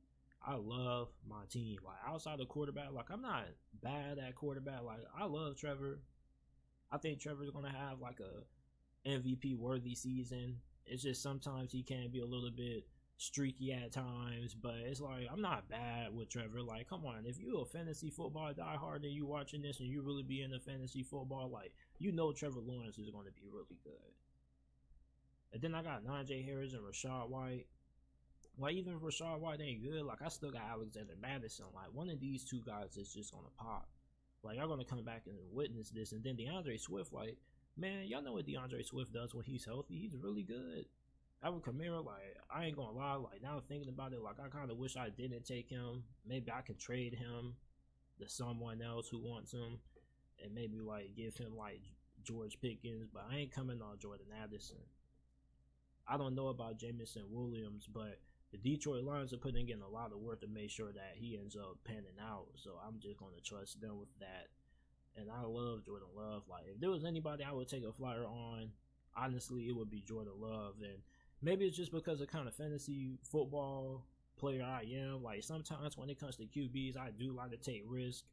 S2: I love my team. Like, outside of quarterback, like, I'm not bad at quarterback. Like, I love Trevor. I think Trevor's going to have, like, a MVP-worthy season. It's just sometimes he can be a little bit streaky at times. But it's like, I'm not bad with Trevor. Like, come on. If you're a fantasy football diehard and you watching this and you really be into fantasy football, like, you know Trevor Lawrence is going to be really good. And then I got Najee Harris and Rachaad White. Like, even if Rachaad White ain't good, like, I still got Alexander Madison. Like, one of these two guys is just gonna pop. Like, y'all gonna come back and witness this. And then DeAndre Swift, like, man, y'all know what DeAndre Swift does when he's healthy. He's really good. Alvin Kamara, like, I ain't gonna lie, like, now thinking about it, like, I kind of wish I didn't take him. Maybe I can trade him to someone else who wants him, and maybe, like, give him, like, George Pickens. But I ain't coming on Jordan Addison. I don't know about Jameson Williams, but the Detroit Lions are putting in a lot of work to make sure that he ends up panning out. So I'm just going to trust them with that. And I love Jordan Love. Like, if there was anybody I would take a flyer on, honestly, it would be Jordan Love. And maybe it's just because of kind of fantasy football player I am. Like, sometimes when it comes to QBs, I do like to take risk.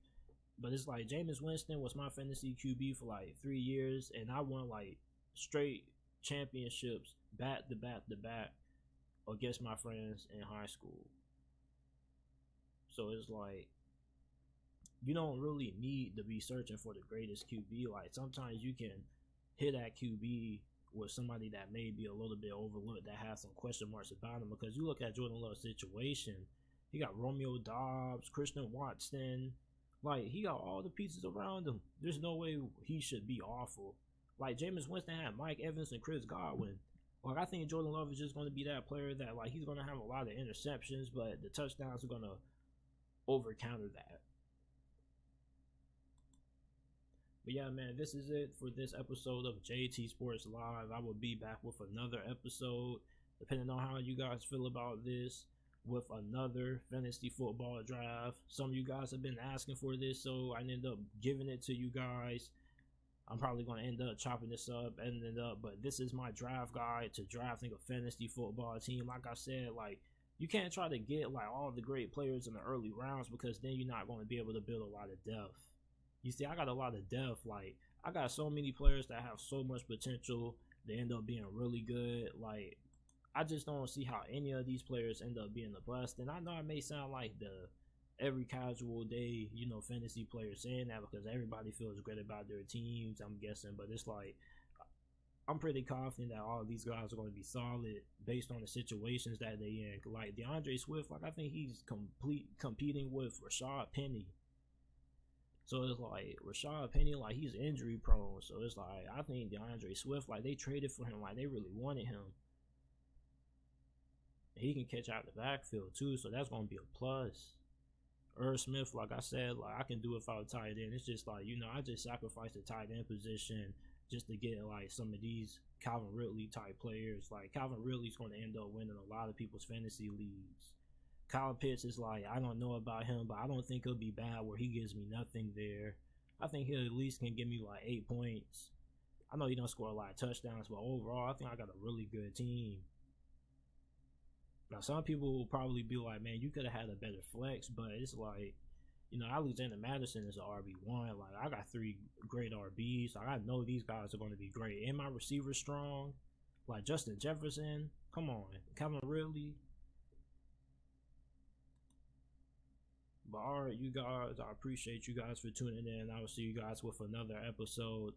S2: But it's like Jameis Winston was my fantasy QB for like 3 years, and I won like straight championships back to back to back against my friends in high school. So it's like, you don't really need to be searching for the greatest QB. Like, sometimes you can hit that QB with somebody that may be a little bit overlooked, that has some question marks about him. Because you look at Jordan Love's situation, he got Romeo Doubs, Christian Watson. Like, he got all the pieces around him. There's no way he should be awful. Like, Jameis Winston had Mike Evans and Chris Godwin. Like, I think Jordan Love is just going to be that player that, like, he's going to have a lot of interceptions, but the touchdowns are going to over counter that. But yeah, man, this is it for this episode of JT Sports Live. I will be back with another episode, depending on how you guys feel about this, with another fantasy football draft. Some of you guys have been asking for this, so I ended up giving it to you guys. I'm probably going to end up chopping this up, ending it up, but this is my draft guide to drafting a fantasy football team. Like I said, like, you can't try to get like all the great players in the early rounds, because then you're not going to be able to build a lot of depth. You see, I got a lot of depth. Like, I got so many players that have so much potential. They end up being really good. Like, I just don't see how any of these players end up being a bust. And I know it may sound like the every casual day, you know, fantasy player saying that, because everybody feels great about their teams, I'm guessing. But it's like, I'm pretty confident that all of these guys are going to be solid based on the situations that they in. Like DeAndre Swift, like, I think he's competing with Rashad Penny. So it's like Rashad Penny, like, he's injury prone. So it's like, I think DeAndre Swift, like, they traded for him, like, they really wanted him. And he can catch out the backfield too, so that's gonna be a plus. Irv Smith, like I said, like, I can do it without a tight end. It's just like, you know, I just sacrificed the tight end position just to get like some of these Calvin Ridley type players. Like, Calvin Ridley's going to end up winning a lot of people's fantasy leagues. Kyle Pitts is like, I don't know about him, but I don't think he'll be bad where he gives me nothing there. I think he at least can give me like 8 points. I know he don't score a lot of touchdowns, but overall, I think I got a really good team. Now, some people will probably be like, man, you could have had a better flex, but it's like, you know, Alexander Madison is an RB1. Like, I got 3 great RBs. Like, I know these guys are going to be great. And my receivers strong. Like, Justin Jefferson. Come on. Calvin Ridley. But alright, you guys, I appreciate you guys for tuning in. I will see you guys with another episode.